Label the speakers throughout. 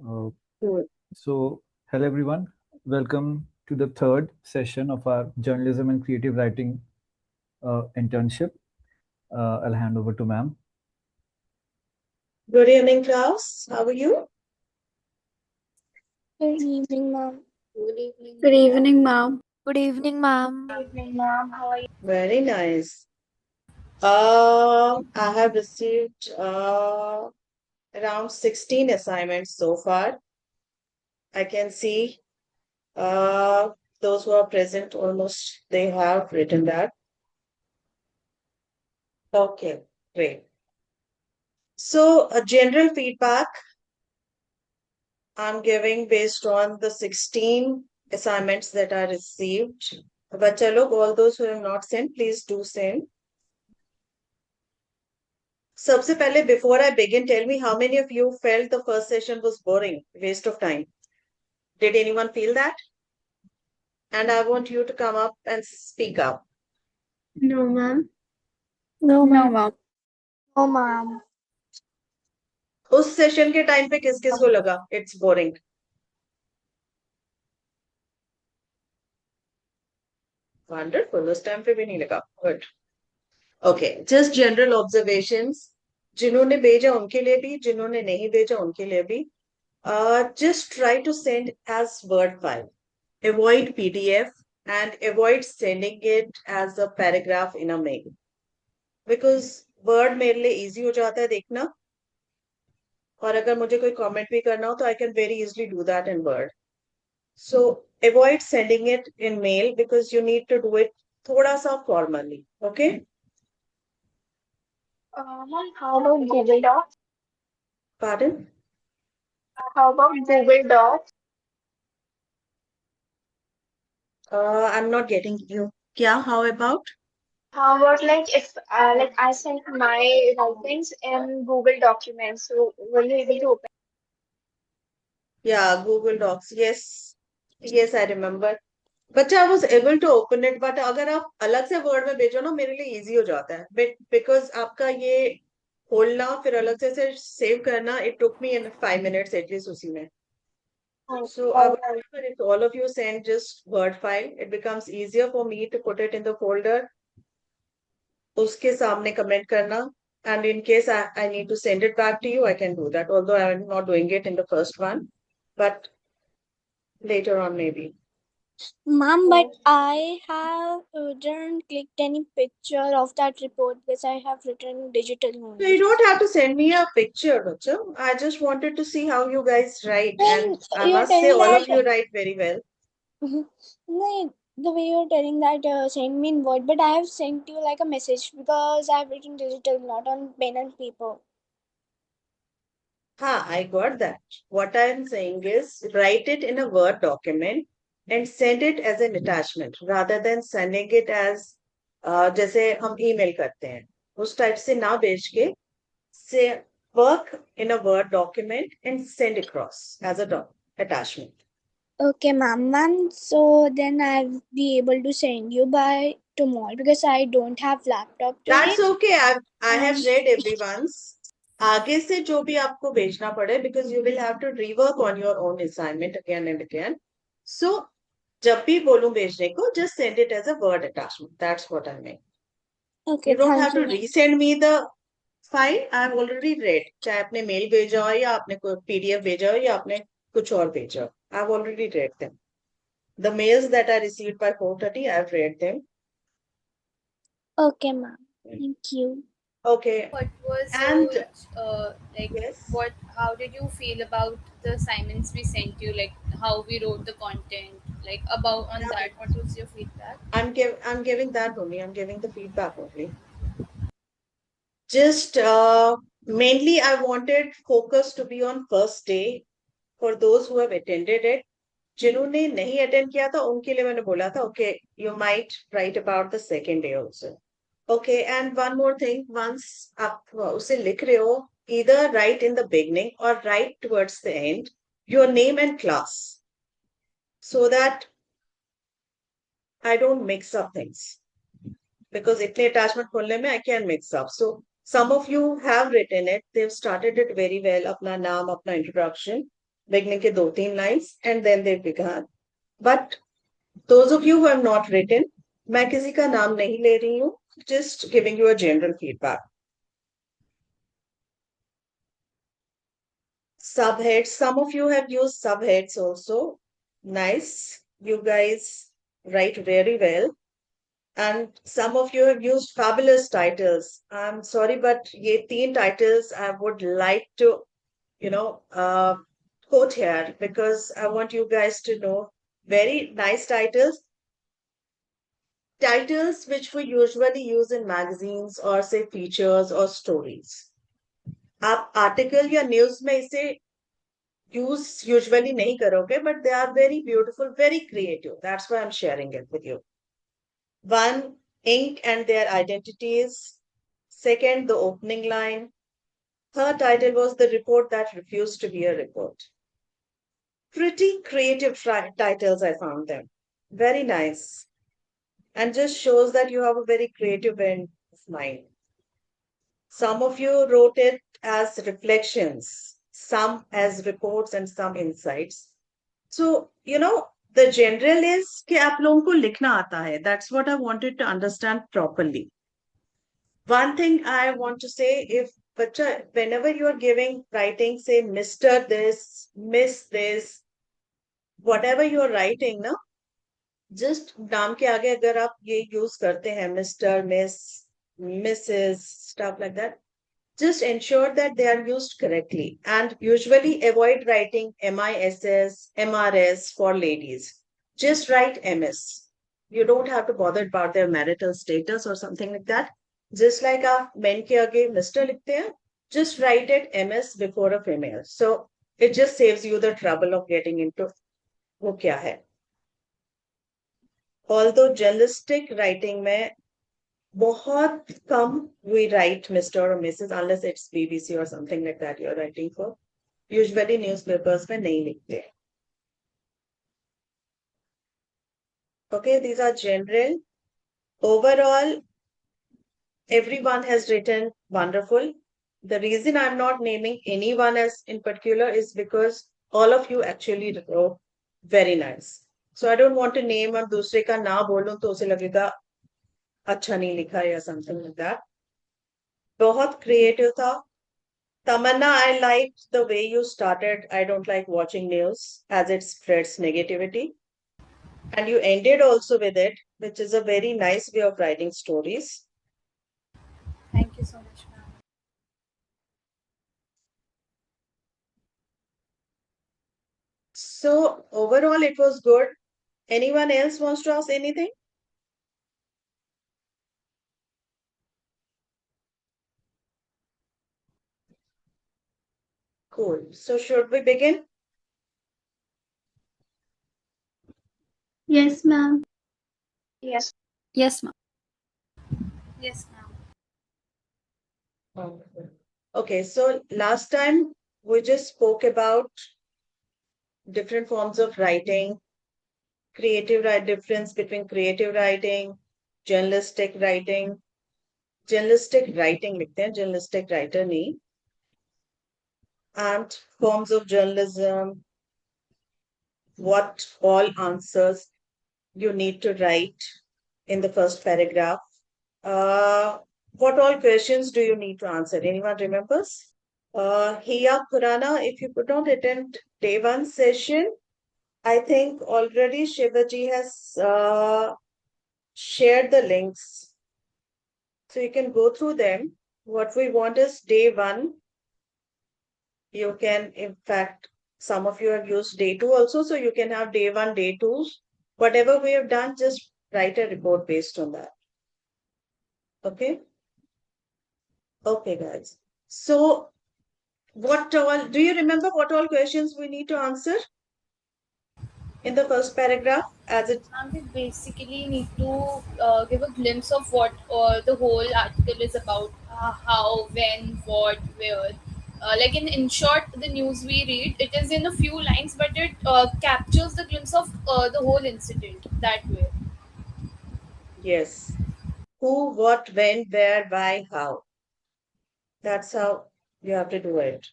Speaker 1: Uh,
Speaker 2: Good.
Speaker 1: Hello everyone. Welcome to the third session of our journalism and creative writing internship. I'll hand over to ma'am.
Speaker 2: Good evening, class. How are you?
Speaker 3: Good evening, ma'am.
Speaker 4: Good evening, ma'am.
Speaker 5: Good evening, ma'am.
Speaker 3: Good evening, ma'am. How are you?
Speaker 2: Very nice. I have received around 16 assignments so far. I can see those who are present almost they have written that. Okay, great. So, a general feedback I'm giving based on the 16 assignments that I received. Bacha log, all those who have not sent, please do send. सबसे पहले before I begin, tell me how many of you felt the first session was boring, waste of time. Did anyone feel that? And I want you to come up and speak up.
Speaker 4: No, ma'am.
Speaker 3: No,
Speaker 4: No,
Speaker 3: ma'am.
Speaker 4: ma'am.
Speaker 3: No, ma'am.
Speaker 2: उस session के time पे किस किस को लगा it's boring? Wonderful. उस time पे भी नहीं लगा. Good. Okay, just general observations. जिन्होंने भेजा उनके लिए भी, जिन्होंने नहीं भेजा उनके लिए भी. Just try to send as Word file. Avoid PDF and avoid sending it as a paragraph in a mail. Because Word मेरे लिए easy हो जाता है देखना. और अगर मुझे कोई comment भी करना हो तो I can very easily do that in Word. So avoid sending it in mail because you need to do it थोड़ा सा formally. Okay?
Speaker 3: Ma'am, how about Google Docs?
Speaker 2: Pardon?
Speaker 3: How about Google Docs?
Speaker 2: I'm not getting you. क्या? How about?
Speaker 3: How about like if like I sent my writings in Google Documents, so will you able to open?
Speaker 2: Yeah, Google Docs. Yes. Yes, I remember. बच्चा I was able to open it, but अगर आप अलग से word में भेजो ना मेरे लिए इजी हो जाता है. But because आपका ये खोलना फिर अलग से सेव करना, it took me in 5 minutes at least उसी में. So I would
Speaker 3: Alright.
Speaker 2: prefer if all of you send just Word file, it becomes easier for me to put it in the folder. उसके सामने comment करना. And in case I need to send it back to you, I can do that. Although I'm not doing it in the first one, but later on maybe.
Speaker 3: Ma'am, but I have didn't clicked any picture of that report because I have written digital
Speaker 2: So
Speaker 3: only.
Speaker 2: you don't have to send me a picture, Bacha. I just wanted to see how you guys write. And I
Speaker 3: You're
Speaker 2: must say,
Speaker 3: telling
Speaker 2: all of
Speaker 3: that
Speaker 2: you write very well.
Speaker 3: no, the way you're telling that send me in word, but I have sent you like a message because I have written digital, not on pen and paper.
Speaker 2: I got that. What I'm saying is write it in a Word document and send it as an attachment rather than sending it as जैसे हम email करते हैं उस type से ना भेज के say work in a Word document and send across as a attachment.
Speaker 3: Okay, ma'am. So then I'll be able to send you by tomorrow because I don't have laptop today.
Speaker 2: That's okay. I have
Speaker 3: And
Speaker 2: read everyone's. आगे से जो भी आपको भेजना पड़े because you will have to rework on your own assignment again and again. So जब भी बोलूं भेजने को just send it as a Word attachment. That's what I mean.
Speaker 3: okay,
Speaker 2: You don't
Speaker 3: thank
Speaker 2: have
Speaker 3: you,
Speaker 2: to
Speaker 3: ma'am.
Speaker 2: resend me the file. I've already read. चाहे आपने mail भेजा हो या आपने कोई PDF भेजा हो या आपने कुछ और भेजा हो. I've already read them. The mails that I received by 4:30, I've read them.
Speaker 3: Okay, ma'am. Thank you.
Speaker 2: Okay.
Speaker 5: What was
Speaker 2: And
Speaker 5: your like?
Speaker 2: yes.
Speaker 5: What? How did you feel about the assignments we sent you? Like how we wrote the content? Like about on that? What was your feedback?
Speaker 2: I'm giving that only. I'm giving the feedback only. Just mainly, I wanted focus to be on first day for those who have attended it. जिन्होंने नहीं attend किया था उनके लिए मैंने बोला था okay, you might write about the second day also. Okay, and one more thing, once आप उसे लिख रहे हो, either write in the beginning or write towards the end your name and class so that I don't mix up things. Because इतने attachment खोलने में I can mix up. So some of you have written it. They've started it very well. अपना नाम, अपना introduction. beginning के 2-3 lines, and then they began. But those of you who have not written, मैं किसी का नाम नहीं ले रही हूँ, just giving you a general feedback. Subheads, some of you have used subheads also. Nice. You guys write very well. And some of you have used fabulous titles. I'm sorry, but ye 3 titles I would like to, quote here because I want you guys to know very nice titles. Titles which we usually use in magazines or say features or stories. आप article या news में इसे use usually nahi karoge, but they are very beautiful, very creative. That's why I'm sharing it with you. One, ink and their identities. Second, the opening line. Third title was the report that refused to be a report. Pretty creative titles, I found them. Very nice. And just shows that you have a very creative end of mind. Some of you wrote it as reflections, some as reports, and some insights. So, the general is कि आप लोगों को लिखना आता है. That's what I wanted to understand properly. One thing I want to say, if whenever you are giving writing, say Mr. this, Miss this, whatever you are writing, na, just नाम के आगे अगर आप ये use करते हैं, Mr., Miss, Mrs., stuff like that, just ensure that they are used correctly and usually avoid writing MISS, MRS for ladies. Just write MS. You don't have to bother about their marital status or something like that. Just like a men ke aage Mr. likhte hain, just write it MS before a female. So it just saves you the trouble of getting into wo kya hai. Although journalistic writing में बहुत कम we write Mr. or Mrs. unless it's BBC or something like that you're writing for. Usually newspapers में नहीं लिखते. Okay, these are general. Overall, everyone has written wonderful. The reason I'm not naming anyone as in particular is because all of you actually wrote very nice. So I don't want to name और दूसरे का ना बोलूं तो उसे लगेगा अच्छा नहीं लिखा या something like that. बहुत creative था. Tamanna, I liked the way you started. I don't like watching news as it spreads negativity. And you ended also with it, which is a very nice way of writing stories.
Speaker 5: Thank you so much, ma'am.
Speaker 2: So overall, it was good. Anyone else wants to ask anything? Cool. So should we begin?
Speaker 4: Yes, ma'am.
Speaker 3: Yes.
Speaker 6: Yes, ma'am.
Speaker 5: Yes, ma'am.
Speaker 2: Okay, so last time we just spoke about different forms of writing, difference between creative writing, journalistic writing. Journalistic writing लिखते हैं, journalistic writer नहीं. And forms of journalism, what all answers you need to write in the first paragraph. What all questions do you need to answer? Anyone remembers? Hiya Kurana, if you could not attend day 1 session, I think already Shivaji has shared the links. So you can go through them. What we want is day 1. You can, in fact, some of you have used day 2 also. So you can have day 1, day 2. Whatever we have done, just write a report based on that. Okay? Okay, guys. So what all, do you remember what all questions we need to answer in the first paragraph as it?
Speaker 5: We basically need to give a glimpse of what the whole article is about, how, when, what, where. Like in short, the news we read, it is in a few lines, but it captures the glimpse of the whole incident that way.
Speaker 2: Yes. Who, what, when, where, why, how. That's how you have to do it.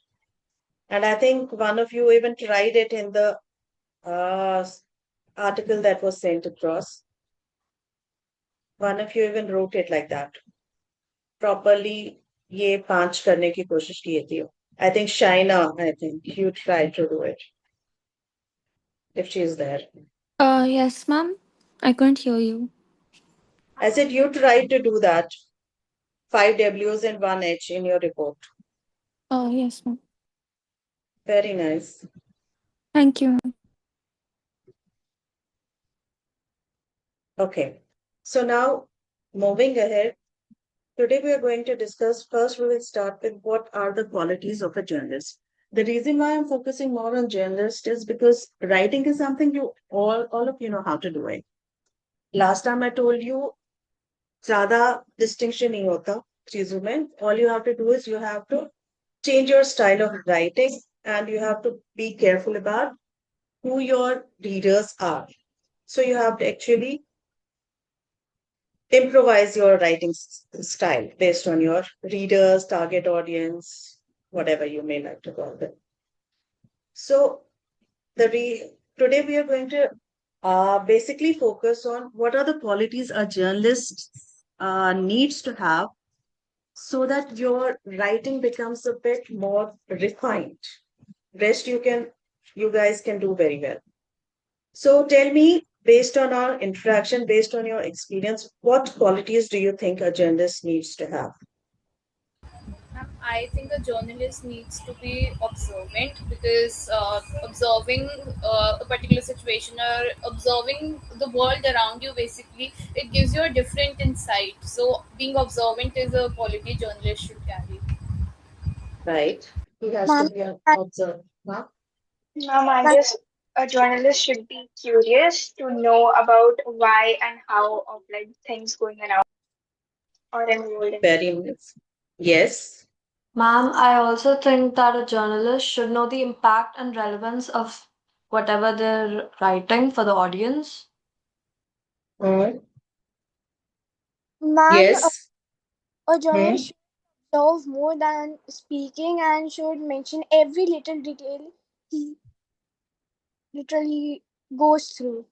Speaker 2: And I think one of you even tried it in the uh, article that was sent across. One of you even wrote it like that. Properly ये 5 करने की कोशिश की थी. I think Shaina, I think you tried to do it if she is there.
Speaker 4: Yes, ma'am. I couldn't hear you.
Speaker 2: I said you tried to do that. 5 W's and 1 H in your report.
Speaker 4: Yes, ma'am.
Speaker 2: Very nice.
Speaker 4: Thank you.
Speaker 2: Okay. So now moving ahead, today we are going to discuss first, we will start with what are the qualities of a journalist. The reason why I'm focusing more on journalist is because writing is something you all of you know how to do it. Last time I told you, ज़्यादा distinction नहीं होता चीजों में. All you have to do is you have to change your style of writing and you have to be careful about who your readers are. So you have to actually improvise your writing style based on your readers, target audience, whatever you may like to call them. So today we are going to basically focus on what are the qualities a journalist needs to have so that your writing becomes a bit more refined. Rest you guys can do very well. So tell me, based on our interaction, based on your experience, what qualities do you think a journalist needs to have?
Speaker 5: I think a journalist needs to be observant because observing a particular situation or observing the world around you basically it gives you a different insight. So being observant is a quality journalist should carry.
Speaker 2: Right? He has to
Speaker 3: Ma'am,
Speaker 2: be an
Speaker 3: I-
Speaker 2: observer. Huh?
Speaker 6: Ma'am, I
Speaker 3: ma'am,
Speaker 6: guess a journalist should be curious to know about why and how of like things going around or involved in.
Speaker 2: Very nice. Yes.
Speaker 7: Ma'am, I also think that a journalist should know the impact and relevance of whatever they're writing for the audience.
Speaker 2: Hmm.
Speaker 3: ma'am,
Speaker 2: Yes.
Speaker 3: a
Speaker 2: Hmm.
Speaker 3: journalist should observe more than speaking and should mention every little detail he literally goes through.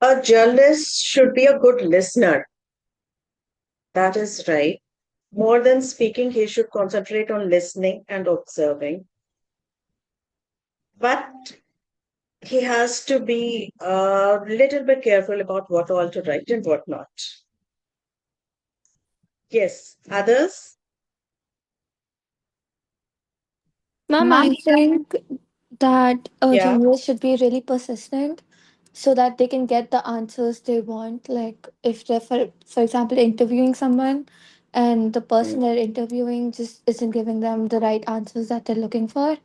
Speaker 2: A journalist should be a good listener. That is right. More than speaking, he should concentrate on listening and observing. But he has to be a little bit careful about what all to write and what not. Yes. Others?
Speaker 4: Ma'am,
Speaker 7: Ma'am,
Speaker 4: I think that a
Speaker 2: Yeah.
Speaker 4: journalist should be really persistent so that they can get the answers they want. Like if they're, for example, interviewing someone and the person they're interviewing just isn't giving them the right answers that they're looking for,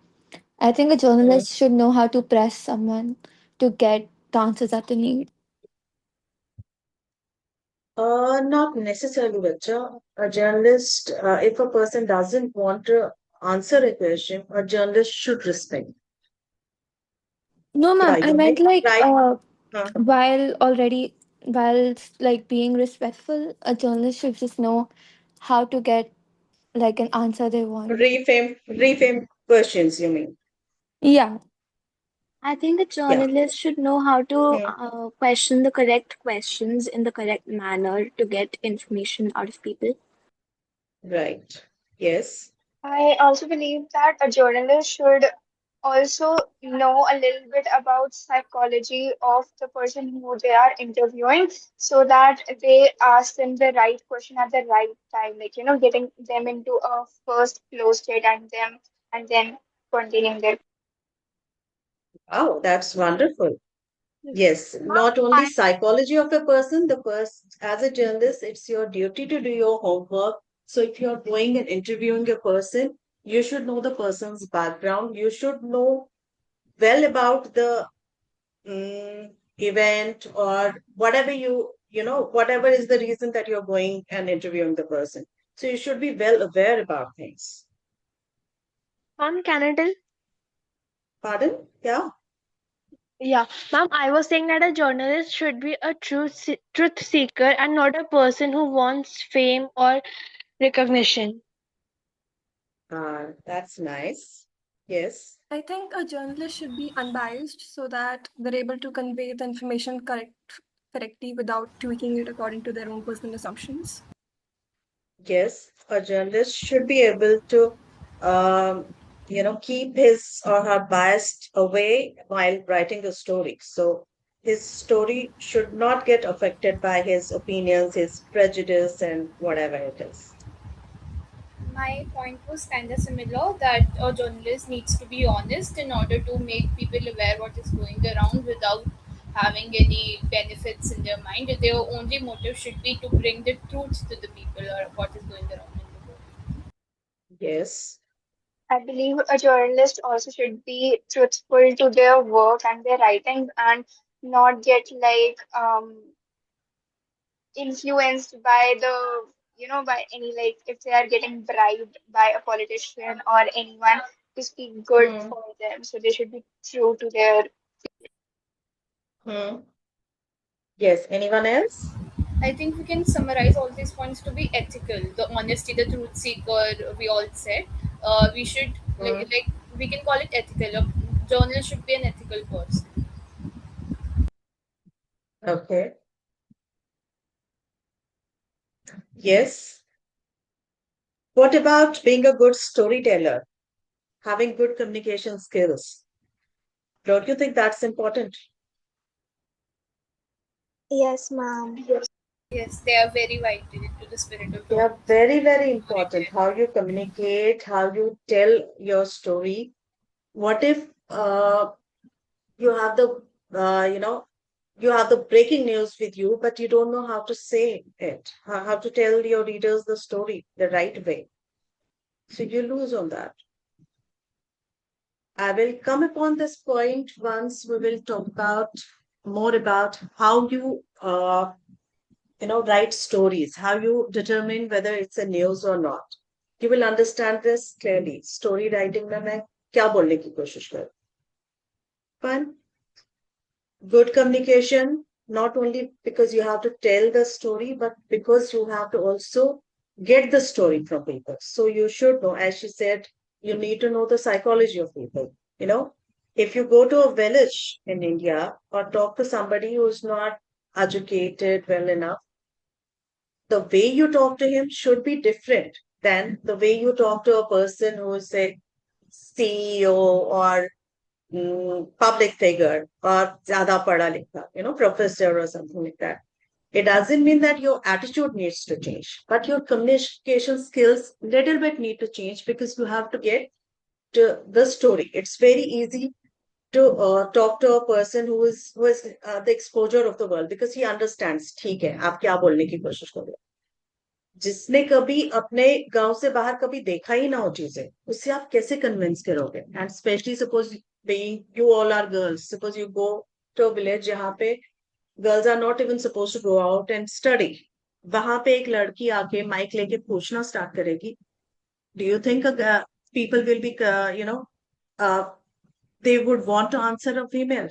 Speaker 4: I think a
Speaker 2: Mhm.
Speaker 4: journalist should know how to press someone to get the answers that they need.
Speaker 2: Not necessarily, Bacha. A journalist, if a person doesn't want to answer a question, a journalist should respect.
Speaker 4: No,
Speaker 2: Yeah,
Speaker 4: ma'am, I
Speaker 2: you may
Speaker 4: meant like
Speaker 2: try. Uh,
Speaker 4: while already while like being respectful, a journalist should just know how to get like an answer they want.
Speaker 2: reframe questions, you mean?
Speaker 4: Yeah.
Speaker 3: I think a
Speaker 2: Yeah.
Speaker 3: journalist should know how to
Speaker 2: Hmm.
Speaker 3: question the correct questions in the correct manner to get information out of people.
Speaker 2: Right. Yes.
Speaker 6: I also believe that a journalist should also know a little bit about psychology of the person who they are interviewing so that they ask them the right question at the right time, like getting them into a first flow state and then continuing their.
Speaker 2: Oh, that's wonderful.
Speaker 6: Yes.
Speaker 2: Yes, not only psychology of a person, the person as a journalist, it's your duty to do your homework. So if you're going and interviewing a person, you should know the person's background. You should know well about the event or whatever whatever is the reason that you're going and interviewing the person. So you should be well aware about things.
Speaker 8: Ma'am, can I tell?
Speaker 2: Pardon? Yeah.
Speaker 8: Yeah, ma'am, I was saying that a journalist should be a truth seeker and not a person who wants fame or recognition.
Speaker 2: That's nice. Yes.
Speaker 9: I think a journalist should be unbiased so that they're able to convey the information correctly without tweaking it according to their own personal assumptions.
Speaker 2: Yes, a journalist should be able to, keep his or her bias away while writing a story. So his story should not get affected by his opinions, his prejudice, and whatever it is.
Speaker 5: My point was kind of similar that a journalist needs to be honest in order to make people aware what is going around without having any benefits in their mind. Their only motive should be to bring the truth to the people or what is going around in the world.
Speaker 2: Yes.
Speaker 6: I believe a journalist also should be truthful to their work and their writings and not get influenced by by any, like, if they are getting bribed by a politician or anyone to speak good
Speaker 2: Hmm.
Speaker 6: for them. So they should be true to their.
Speaker 2: Hmm. Yes. Anyone else?
Speaker 5: I think we can summarize all these points to be ethical. The honesty, the truth seeker, we all said. We should,
Speaker 2: Hmm.
Speaker 5: we can call it ethical. A journalist should be an ethical person.
Speaker 2: Okay. Yes. What about being a good storyteller, having good communication skills? Don't you think that's important?
Speaker 3: Yes, ma'am.
Speaker 5: Yes, they are very vital to the spirit of
Speaker 2: They are
Speaker 5: journalism.
Speaker 2: very, very important.
Speaker 5: Storytelling.
Speaker 2: How you communicate, how you tell your story. What if you have the, you have the breaking news with you, but you don't know how to say it, how to tell your readers the story the right way. So you lose on that. I will come upon this point once we will talk about more about how you, write stories, how you determine whether it's a news or not. You will understand this clearly. Story writing में मैं क्या बोलने की कोशिश कर Fine. Good communication, not only because you have to tell the story, but because you have to also get the story from people. So you should know, as she said, you need to know the psychology of people. You know, if you go to a village in India or talk to somebody who's not educated well enough, the way you talk to him should be different than the way you talk to a person who is, say, CEO or public figure or zyada pada likha, professor or something like that. It doesn't mean that your attitude needs to change, but your communication skills little bit need to change because you have to get to the story. It's very easy to talk to a person who is the exposure of the world because he understands. ठीक है, आप क्या बोलने की कोशिश कर रहे हो? जिसने कभी अपने गांव से बाहर कभी देखा ही ना हो चीजें, उससे आप कैसे कन्विंस करोगे? And specially suppose being you all are girls, suppose you go to a village जहाँ पे girls are not even suppose to go out and study, वहां पे एक लड़की आके माइक लेके पूछना स्टार्ट करेगी, do you think people will be, you know they would want to answer a female?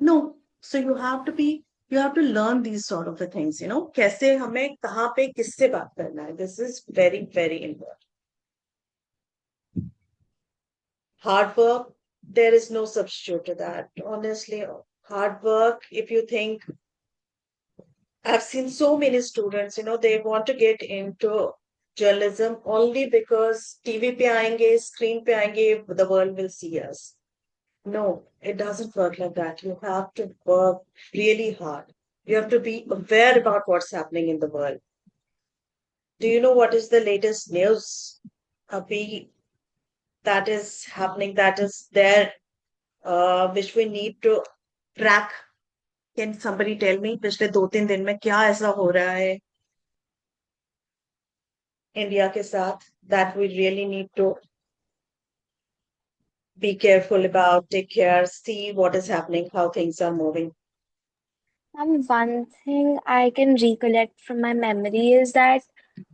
Speaker 2: No. So you have to learn these sort of things, कैसे हमें कहाँ पे किससे बात करना है. This is very, very important. Hard work, there is no substitute to that. Honestly, hard work, if you think, I've seen so many students, they want to get into journalism only because TV पे आएंगे, screen पे आएंगे, the world will see us. No, it doesn't work like that. You have to work really hard. You have to be aware about what's happening in the world. Do you know what is the latest news, Abhi, that is happening, that is there, which we need to track? Can somebody tell me, पिछले 2-3 दिन में क्या ऐसा हो रहा है India के साथ that we really need to be careful about, take care, see what is happening, how things are moving?
Speaker 8: One thing I can recollect from my memory is that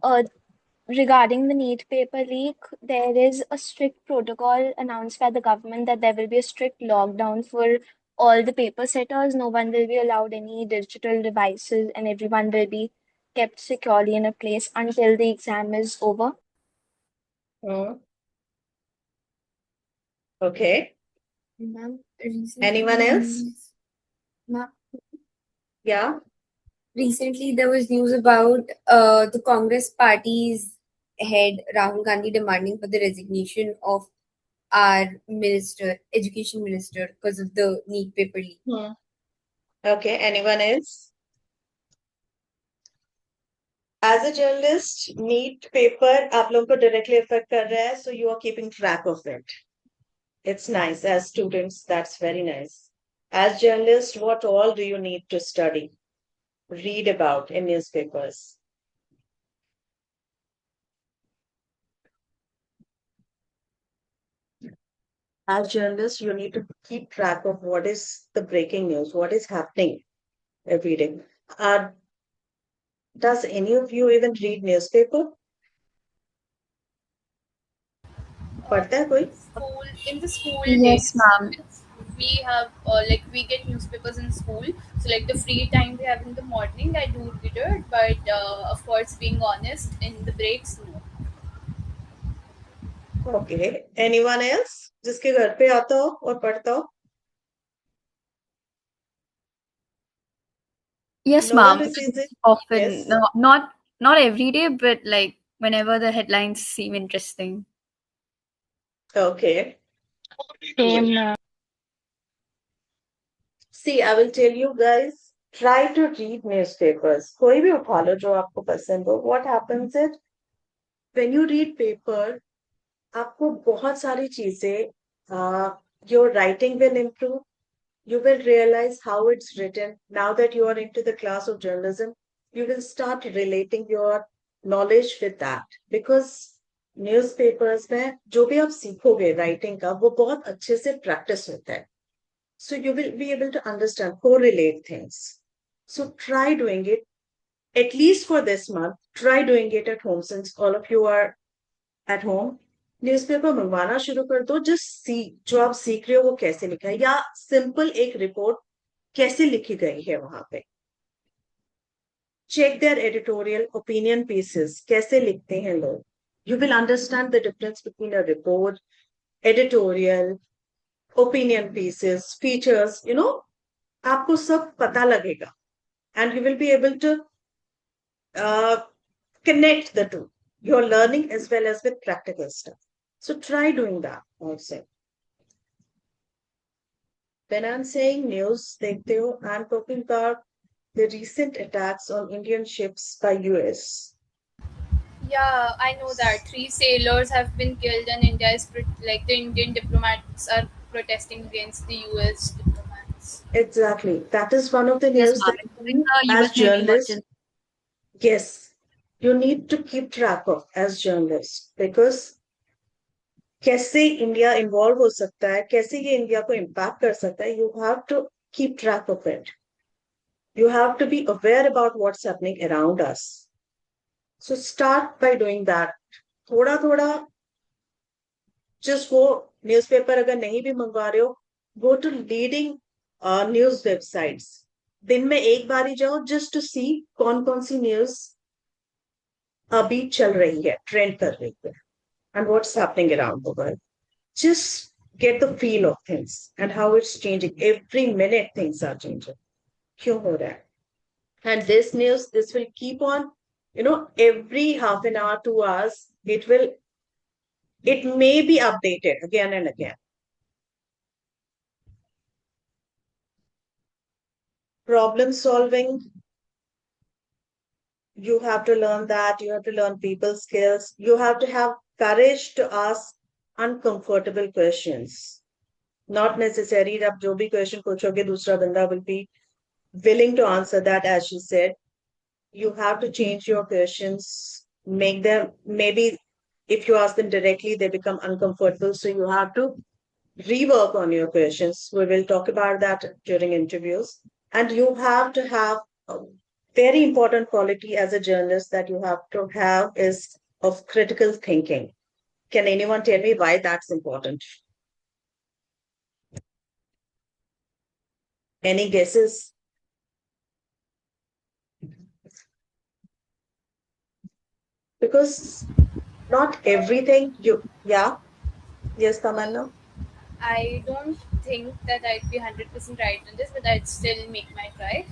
Speaker 8: uh, regarding the NEET paper leak, there is a strict protocol announced by the government that there will be a strict lockdown for all the paper setters. No one will be allowed any digital devices, and everyone will be kept securely in a place until the exam is over.
Speaker 2: Hmm. Okay.
Speaker 10: Ma'am,
Speaker 2: Anyone else?
Speaker 10: Ma'am,
Speaker 2: Yeah.
Speaker 10: recently there was news about the Congress party's head Rahul Gandhi demanding for the resignation of our minister, education minister, because of the NEET paper leak.
Speaker 2: Okay. Anyone else? As a journalist, NEET paper आप लोगों को directly affect कर रहा है, so you are keeping track of it. It's nice. As students, that's very nice. As journalists, what all do you need to study, read about in newspapers? As journalists, you need to keep track of what is the breaking news, what is happening every day. Does any of you even read newspaper? पढ़ता है कोई?
Speaker 5: In the school
Speaker 8: Yes,
Speaker 5: days,
Speaker 8: ma'am.
Speaker 5: we have like we get newspapers in school. So like the free time we have in the morning, I do read it. But of course, being honest, in the breaks, no.
Speaker 2: Okay. Anyone else? जिसके घर पे आता हो और पढ़ता हो?
Speaker 11: Yes,
Speaker 2: No one
Speaker 11: ma'am.
Speaker 2: receives it?
Speaker 11: Often,
Speaker 2: Yes.
Speaker 11: no, not every day, but like whenever the headlines seem interesting.
Speaker 2: Okay.
Speaker 8: Same, ma'am.
Speaker 2: See, I will tell you guys, try to read newspapers. कोई भी उठा लो जो आपको पसंद हो. What happens is, when you read paper, आपको बहुत सारी चीजें, your writing will improve. You will realize how it's written. Now that you are into the class of journalism, you will start relating your knowledge with that. Because newspapers में जो भी आप सीखोगे writing का, वो बहुत अच्छे से practice होता है. So you will be able to understand, correlate things. So try doing it, at least for this month. Try doing it at home since all of you are at home. Newspaper मंगवाना शुरू कर दो. Just see जो आप सीख रहे हो वो कैसे लिखा है, या सिंपल एक रिपोर्ट कैसे लिखी गई है वहां पे. Check their editorial opinion pieces, कैसे लिखते हैं लोग. You will understand the difference between a report, editorial, opinion pieces, features. आपको सब पता लगेगा. And you will be able to connect the two, your learning as well as with practical stuff. So try doing that also. When I'm saying news, देखते हो, I'm talking about the recent attacks on Indian ships by US.
Speaker 5: Yeah, I know that 3 sailors have been killed, and India is like the Indian diplomats are protesting against the US diplomats.
Speaker 2: Exactly. That is one of the
Speaker 11: Yes,
Speaker 2: news
Speaker 11: ma'am.
Speaker 2: that
Speaker 11: Including
Speaker 2: you,
Speaker 11: the
Speaker 2: as
Speaker 11: US Navy
Speaker 2: journalists,
Speaker 11: merchant.
Speaker 2: yes, you need to keep track of as journalists, because कैसे India involve हो सकता है, कैसे ये India को impact कर सकता है. You have to keep track of it. You have to be aware about what's happening around us. So start by doing that. थोड़ा थोड़ा, just वो न्यूज़पेपर अगर नहीं भी मंगवा रहे हो, go to leading news websites. दिन में एक बार ही जाओ, just to see कौन कौन सी न्यूज अभी चल रही है, ट्रेंड कर रही है, and what's happening around the world. Just get the feel of things and how it's changing. Every minute things are changing. क्यों हो रहा है? And this news, this will keep on, every half an hour, 2 hours, it may be updated again and again. Problem solving, you have to learn that. You have to learn people skills. You have to have courage to ask uncomfortable questions. Not necessary that जो भी question पूछोगे दूसरा बंदा will be willing to answer that, as she said. You have to change your questions, make them, maybe if you ask them directly, they become uncomfortable. So you have to rework on your questions. We will talk about that during interviews. And you have to have a very important quality as a journalist that you have to have is of critical thinking. Can anyone tell me why that's important? Any guesses? Because not everything you, yeah, yes, Tamanna.
Speaker 5: I don't think that I'd be 100% right on this, but I'd still make my try.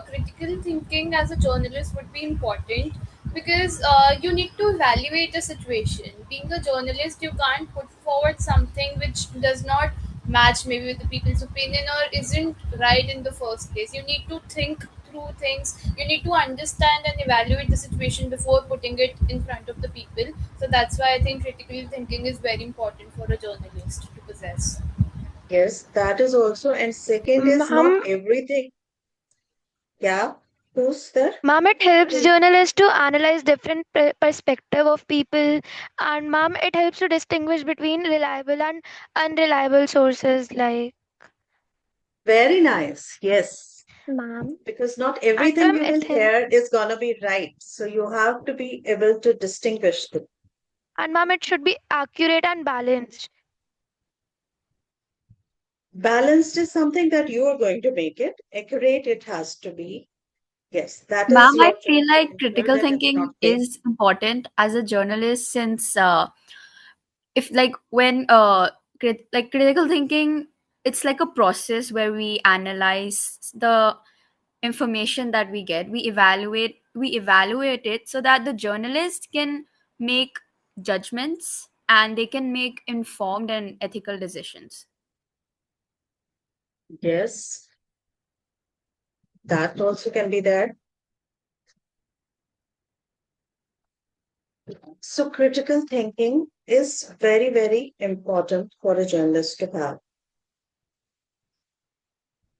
Speaker 5: Critical thinking as a journalist would be important because you need to evaluate a situation. Being a journalist, you can't put forward something which does not match maybe with the people's opinion or isn't right in the first place. You need to think through things. You need to understand and evaluate the situation before putting it in front of the people. So that's why I think critical thinking is very important for a journalist to possess.
Speaker 2: Yes, that is also. And second is not
Speaker 8: Ma'am,
Speaker 2: everything. Yeah, who's there?
Speaker 8: ma'am, it helps journalists to analyze different perspective of people, and ma'am, it helps to distinguish between reliable and unreliable sources. Like,
Speaker 2: Very nice. Yes.
Speaker 8: ma'am,
Speaker 2: Because not
Speaker 8: and
Speaker 2: everything
Speaker 8: ma'am,
Speaker 2: you will hear is gonna be right. So you have to be able to distinguish them.
Speaker 8: it should be accurate and balanced.
Speaker 2: Balanced is something that you are going to make it. Accurate, it has to be. Yes, that is
Speaker 11: Ma'am, I
Speaker 2: your job
Speaker 11: feel
Speaker 2: to
Speaker 11: like
Speaker 2: ensure
Speaker 11: critical
Speaker 2: that it's not
Speaker 11: thinking
Speaker 2: fake.
Speaker 11: is important as a journalist since if like when like critical thinking, it's like a process where we analyze the information that we get, we evaluate it so that the journalist can make judgments and they can make informed and ethical decisions.
Speaker 2: Yes, that also can be there. So critical thinking is very, very important for a journalist to have.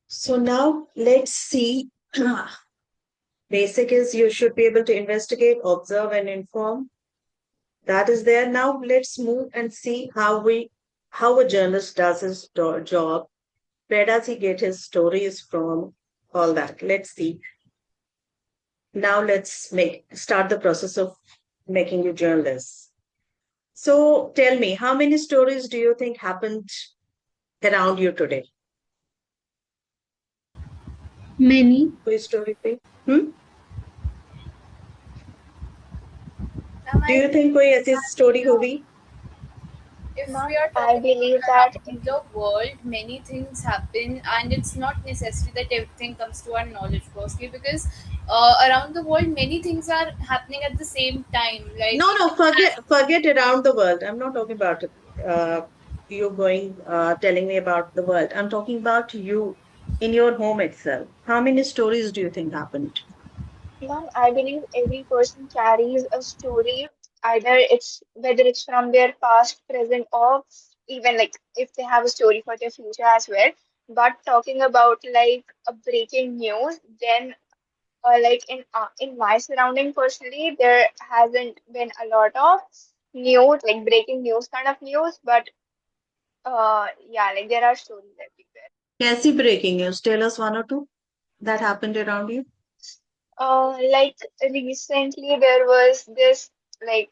Speaker 2: So now let's see. Basic is you should be able to investigate, observe, and inform. That is there. Now let's move and see how a journalist does his job. Where does he get his stories from? All that. Let's see. Now let's start the process of making you journalists. So tell me, how many stories do you think happened around you today?
Speaker 10: Many.
Speaker 2: कोई story पे? Hmm? Do
Speaker 5: I
Speaker 2: you think
Speaker 5: think
Speaker 2: कोई ऐसी story होगी?
Speaker 5: if
Speaker 6: Ma'am,
Speaker 5: we are
Speaker 6: I
Speaker 5: talking
Speaker 6: believe
Speaker 5: about
Speaker 6: that
Speaker 5: around the world, many things happen, and it's not necessary that everything comes to our knowledge firstly, because around the world, many things are happening at the same time. Like
Speaker 2: No,
Speaker 5: you
Speaker 2: no,
Speaker 5: can have
Speaker 2: forget around the world. I'm not talking about you going telling me about the world. I'm talking about you in your home itself. How many stories do you think happened?
Speaker 6: Ma'am, I believe every person carries a story, either it's whether it's from their past, present, or even like if they have a story for their future as well. But talking about like a breaking news, then like in my surrounding personally, there hasn't been a lot of news like breaking news kind of news, but yeah, like there are stories everywhere.
Speaker 2: कैसी breaking news? Tell us one or two that happened around you.
Speaker 6: Like recently there was this like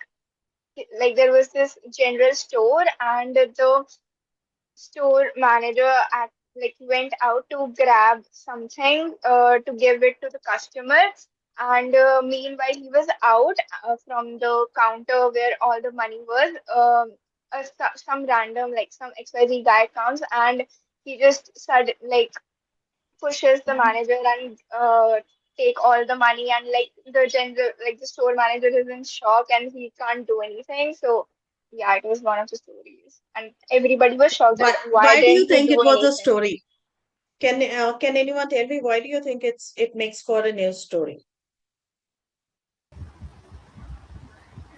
Speaker 6: there was this general store and the store manager went out to grab something to give it to the customer, and meanwhile he was out from the counter where all the money was. Some random like some XYZ guy comes and he just said like pushes the manager and take all the money, and like the general like the store manager is in shock and he can't do anything. So yeah, it was one of the stories and everybody was shocked that why
Speaker 2: Why do
Speaker 6: didn't
Speaker 2: you
Speaker 6: he
Speaker 2: think
Speaker 6: do
Speaker 2: it was a
Speaker 6: anything.
Speaker 2: story? Can anyone tell me why do you think it makes for a news story?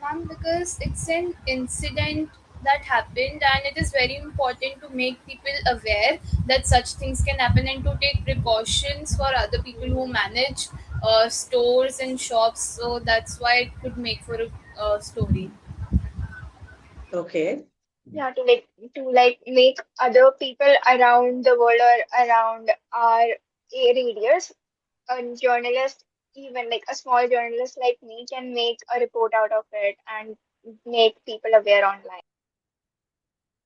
Speaker 5: Ma'am, because it's an incident that happened, and it is very important to make people aware that such things can happen and to take precautions for other people who manage stores and shops. So that's why it could make for a story.
Speaker 2: Okay.
Speaker 6: Yeah, to make other people around the world or around our radius, a journalist, even like a small journalist like me, can make a report out of it and make people aware online.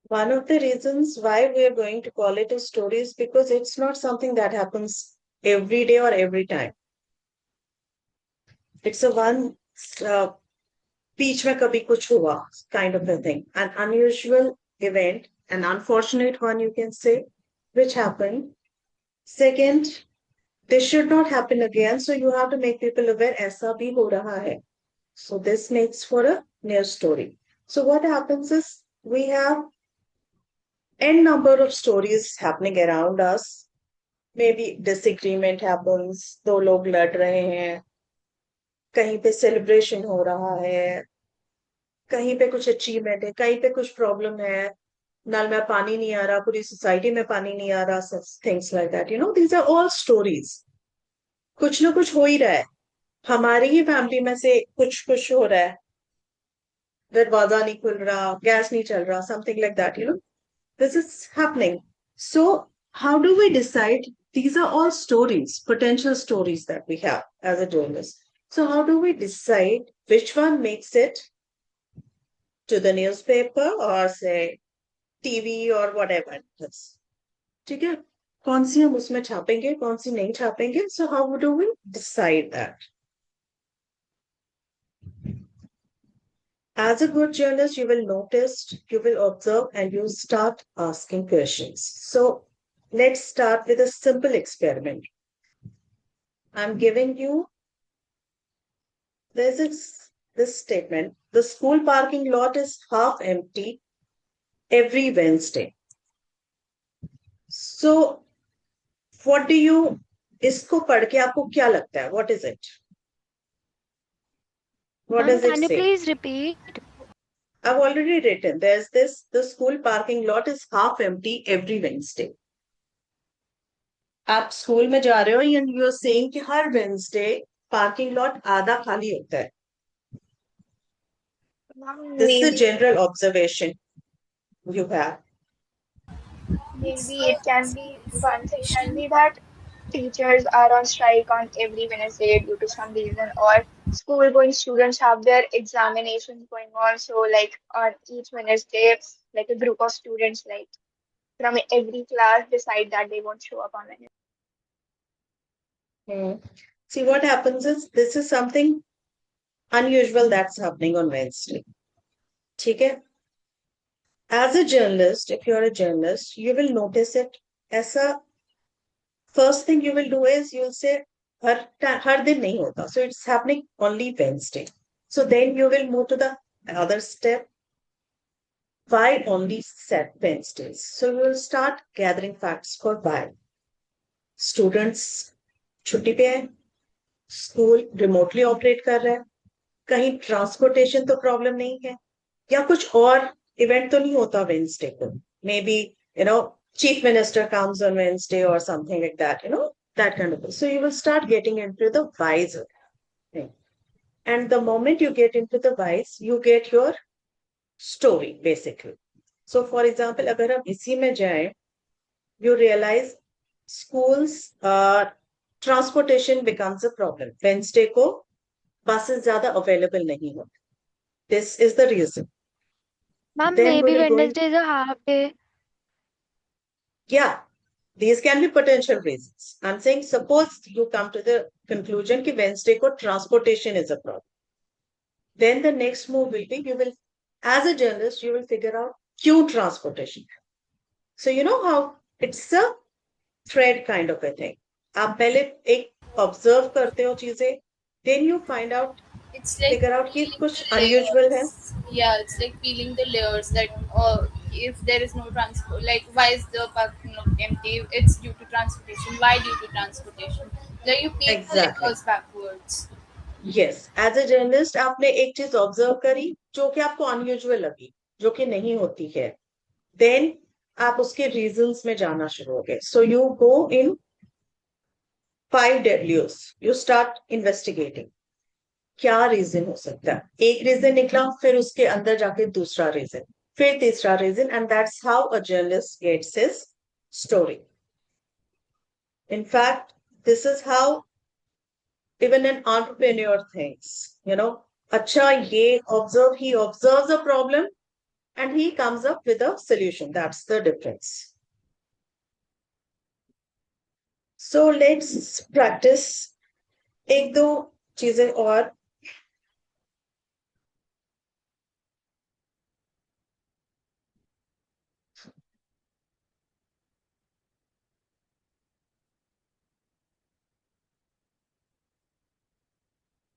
Speaker 2: One of the reasons why we are going to call it a story is because it's not something that happens every day or every time. It's a one बीच में कभी कुछ हुआ kind of a thing, an unusual event an unfortunate one, you can say, which happened. Second, this should not happen again. So you have to make people aware ऐसा भी हो रहा है. So this makes for a news story. So what happens is we have n number of stories happening around us. Maybe disagreement happens, दो लोग लड़ रहे हैं, कहीं पे celebration हो रहा है, कहीं पे कुछ अचीवमेंट है, कहीं पे कुछ प्रॉब्लम है, नल में पानी नहीं आ रहा, पूरी सोसाइटी में पानी नहीं आ रहा, things like that, these are all stories. कुछ ना कुछ हो ही रहा है. हमारी ही फैमिली में से कुछ कुछ हो रहा है, दरवाजा नहीं खुल रहा, गैस नहीं चल रहा, something like that, this is happening. So how do we decide? These are all stories, potential stories that we have as a journalist. So how do we decide which one makes it to the newspaper or say TV or whatever it is? ठीक है, कौन सी हम उसमें छापेंगे, कौन सी नहीं छापेंगे? So how do we decide that? As a good journalist, you will notice, you will observe, and you start asking questions. So let's start with a simple experiment. I'm giving you this statement. The school parking lot is half empty every Wednesday. So what do you, इसको पढ़ के आपको क्या लगता है? What is it? What
Speaker 8: Ma'am,
Speaker 2: does it
Speaker 8: can you
Speaker 2: say?
Speaker 8: please repeat?
Speaker 2: I've already written. There's this, the school parking lot is half empty every Wednesday. आप school में जा रहे हो and you're saying कि हर Wednesday parking lot आधा खाली होता है.
Speaker 6: Ma'am,
Speaker 2: This is a
Speaker 6: maybe
Speaker 2: general observation you have.
Speaker 6: maybe it can be one thing can be that teachers are on strike on every Wednesday due to some reason, or school going students have their examinations going on. So like on each Wednesday, like a group of students like from every class decide that they won't show up on Wednesday.
Speaker 2: See, what happens is this is something unusual that's happening on Wednesday. ठीक है? As a journalist, if you're a journalist, you will notice it. ऐसा first thing you will do is you'll say हर दिन नहीं होता. So it's happening only Wednesday. So then you will move to the other step. Why only set Wednesdays? So you will start gathering facts for why. Students छुट्टी पे है, school remotely operate कर रहा है, कहीं ट्रांसपोर्टेशन तो problem नहीं है, या कुछ और इवेंट तो नहीं होता वेंसडे को. May be chief minister comes on Wednesday or something like that, that kind of thing. So you will start getting into the whys thing. And the moment you get into the whys, you get your story, basically. So for example, अगर हम इसी में जाएं, you realize schools transportation becomes a problem. Wednesday को buses ज़्यादा available नहीं होते. This is the reason.
Speaker 8: Ma'am,
Speaker 2: Then
Speaker 8: maybe
Speaker 2: we'll go in.
Speaker 8: Wednesday is a half day.
Speaker 2: Yeah, these can be potential reasons. I'm saying suppose you come to the conclusion that Wednesday ko transportation is a problem. Then the next move will be, you will, as a journalist, you will figure out क्यों transportation. So you know how it's a thread kind of a thing. आप पहले एक observe करते हो चीजें, then you find out,
Speaker 5: It's like
Speaker 2: figure out कि
Speaker 5: peeling
Speaker 2: कुछ
Speaker 5: the
Speaker 2: unusual है.
Speaker 5: layers. Yeah, it's like peeling the layers that if there is no transport, like why is the parking lot empty? It's due to transportation. Why due to transportation? Like you peel the
Speaker 2: Exactly.
Speaker 5: layers backwards.
Speaker 2: Yes, as a journalist, आपने एक चीज observe करी जो कि आपको unusual लगी, जो कि नहीं होती है. Then आप उसके रीजंस में जाना शुरू हो गए. So you go in 5 Ws. You start investigating. क्या रीजन हो सकता है? एक रीजन निकला, फिर उसके अंदर जाके दूसरा रीजन, फिर तीसरा reason, and that's how a journalist gets his story. In fact, this is how even an entrepreneur thinks, अच्छा ये observe, he observes a problem and he comes up with a solution. That's the difference. So let's practice एक दो चीजें और.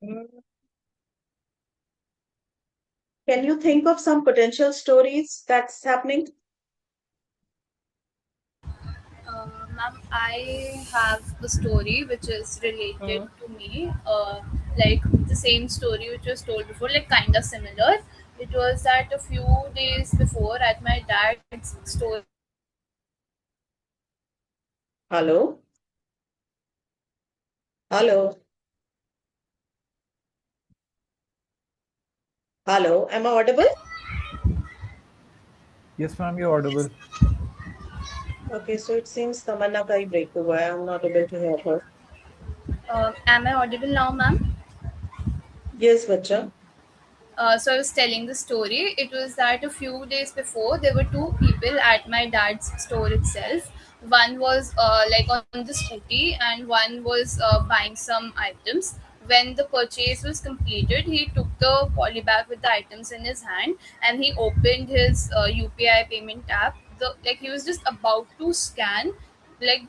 Speaker 2: Mm. Can you think of some potential stories that's happening?
Speaker 5: Ma'am, I have a story which is related
Speaker 2: Mm.
Speaker 5: to me, like the same story which was told before, like kind of similar. It was that a few days before at my dad's store
Speaker 2: Hello? Hello? Hello? Am I audible?
Speaker 1: Yes, ma'am, you're audible.
Speaker 2: Okay, so it seems Tamanna ka hi break hua hai. I'm not able to hear her.
Speaker 5: Am I audible now, ma'am?
Speaker 2: Yes, bacha.
Speaker 5: So I was telling the story. It was that a few days before there were two people at my dad's store itself. One was like on the scooty, and one was buying some items. When the purchase was completed, he took the poly bag with the items in his hand, and he opened his UPI payment app. Like he was just about to scan, like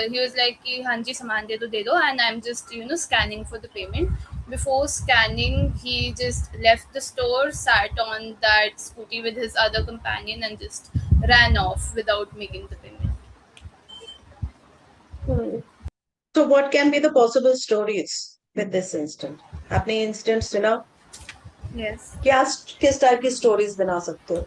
Speaker 5: he was like कि हाँ जी सामान दे दो and I'm just scanning for the payment. Before scanning, he just left the store, sat on that scooty with his other companion, and just ran off without making the payment.
Speaker 2: Hmm. So what can be the possible stories with this incident? आपने incident सुना?
Speaker 5: Yes.
Speaker 2: क्या किस type की stories बना सकते हो?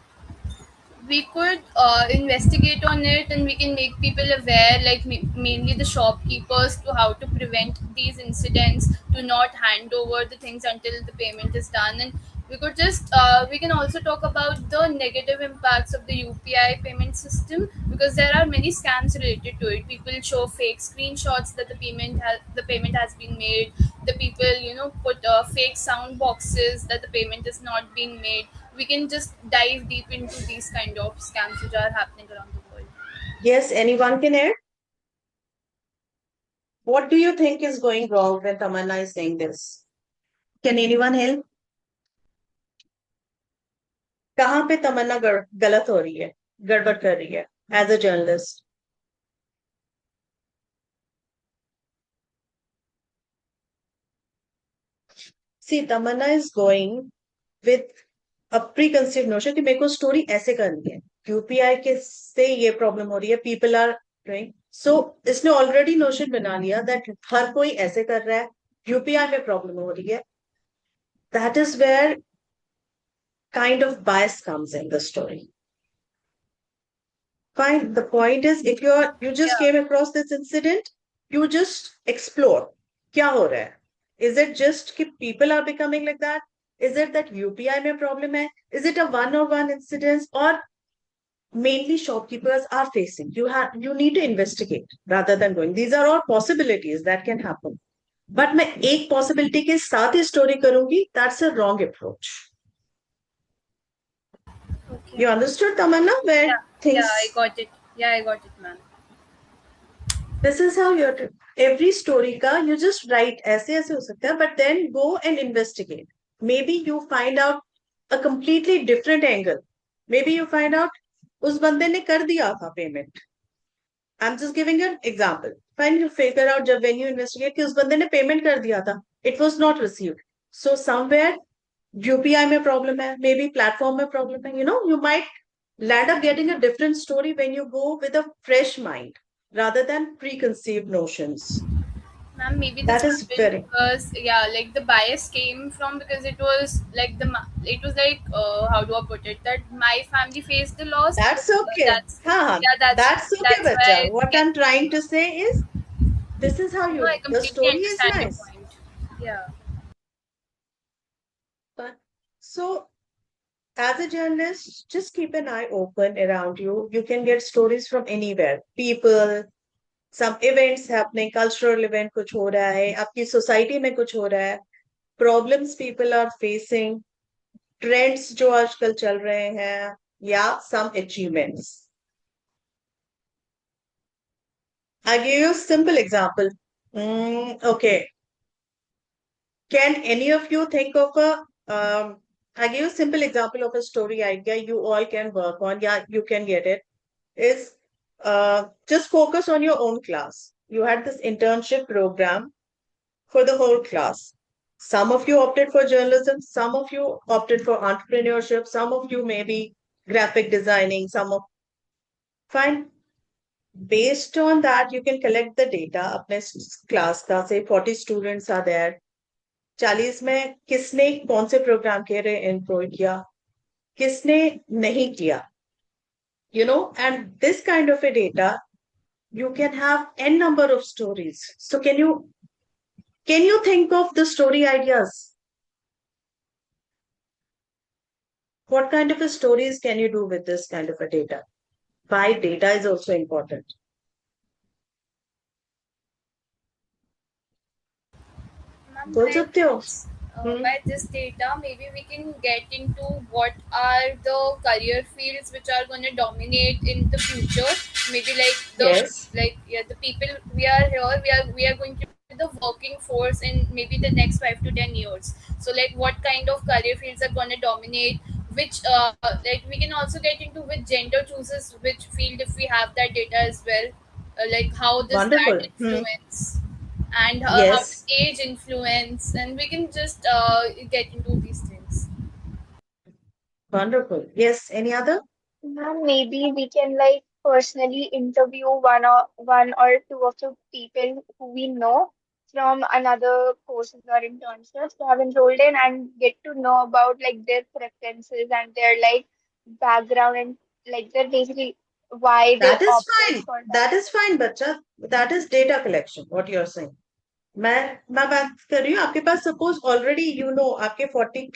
Speaker 5: We could investigate on it, and we can make people aware, like mainly the shopkeepers, to how to prevent these incidents, to not hand over the things until the payment is done. And we could just we can also talk about the negative impacts of the UPI payment system, because there are many scams related to it. People show fake screenshots that the payment has been made. The people put fake sound boxes that the payment is not being made. We can just dive deep into these kind of scams which are happening around the world.
Speaker 2: Yes, anyone can add? What do you think is going wrong when Tamanna is saying this? Can anyone help? कहाँ पे तमन्ना गलत हो रही है, गड़बड़ कर रही है as a journalist? See Tamanna is going with a pre conceive notion कि मेरे को स्टोरी ऐसे करनी है, यूपीआई के से ये प्रॉब्लम हो रही है, पीपल आर डूइंग सो। इसने ऑलरेडी नोशन बना लिया दैट हर कोई ऐसे कर रहा है, यूपीआई में प्रॉब्लम हो रही है. That is where kind of bias comes in the story. Fine. The point is, if you just
Speaker 5: Yeah.
Speaker 2: came across this incident, you just explore. क्या हो रहा है? Is it just कि people are becoming like that? Is it that UPI में problem है? Is it a one-on-one incident, or mainly shopkeepers are facing? You need to investigate rather than going. These are all possibilities that can happen. But मैं एक possibility के साथ ही story करूंगी, that's a wrong approach.
Speaker 5: Okay.
Speaker 2: You understood, Tamanna, where
Speaker 5: Yeah. Yeah, I
Speaker 2: things.
Speaker 5: got it. Yeah, I got it, ma'am.
Speaker 2: This is how you're every story ka you just write ऐसे ऐसे हो सकता है, but then go and investigate. Maybe you find out a completely different angle. Maybe you find out उस बंदे ने कर दिया था payment. I'm just giving an example. Find you figure out जब when you investigate कि उस बंदे ने payment कर दिया था, it was not received. So somewhere UPI में problem है, maybe platform में problem है. You might land up getting a different story when you go with a fresh mind rather than preconceived notions.
Speaker 5: Ma'am, maybe this
Speaker 2: That is
Speaker 5: happened
Speaker 2: very.
Speaker 5: because like the bias came from, because it was like how do I put it, that my family faced the loss.
Speaker 2: That's okay.
Speaker 5: That's
Speaker 2: Haan,
Speaker 5: Yeah,
Speaker 2: that's okay,
Speaker 5: that's why
Speaker 2: bacha.
Speaker 5: it's
Speaker 2: What I'm
Speaker 5: getting
Speaker 2: trying
Speaker 5: over.
Speaker 2: to say is this is how
Speaker 5: No, I
Speaker 2: the
Speaker 5: completely
Speaker 2: story is
Speaker 5: understand your
Speaker 2: nice.
Speaker 5: point. Yeah.
Speaker 2: But so as a journalist, just keep an eye open around you. You can get stories from anywhere. People, some events happening, cultural event कुछ हो रहा है, आपकी society में कुछ हो रहा है, problems people are facing, trends जो आजकल चल रहे हैं, या some achievements. I give you a simple example. Okay. Can any of you think of I give you a simple example of a story idea you all can work on. Yeah, you can get it. Is just focus on your own class. You had this internship program for the whole class. Some of you opted for journalism, some of you opted for entrepreneurship, some of you maybe graphic designing, some of fine. Based on that, you can collect the data. अपने class का say 40 students are there. 40 में किसने कौन से programme के लिए enrol किया, किसने नहीं किया, and this kind of a data, you can have n number of stories. So can you think of the story ideas? What kind of a stories can you do with this kind of a data? Why data is also important.
Speaker 5: Ma'am,
Speaker 2: बोल
Speaker 5: by
Speaker 2: सकते हो?
Speaker 5: by this data, maybe we can get into what are the career fields which are going to dominate in the future. Maybe like
Speaker 2: Yes.
Speaker 5: the people we are here, we are going to be the working force in maybe the next 5 to 10 years. So like what kind of career fields are going to dominate? Which like we can also get into which gender chooses which field if we have that data as well. Like how does that
Speaker 2: Wonderful.
Speaker 5: influence? And how does
Speaker 2: Yes.
Speaker 5: age influence, and we can just get into these things.
Speaker 2: Wonderful. Yes. Any other?
Speaker 6: Ma'am, maybe we can like personally interview one or two of the people who we know from another courses or internships they have enrolled in and get to know about like their preferences and their like background and like their basically why they
Speaker 2: That is
Speaker 6: opted
Speaker 2: fine.
Speaker 6: for that.
Speaker 2: That is fine, बच्चा. That is data collection. What you are saying. मैं बात कर रही हूँ, आपके पास suppose already आपके 40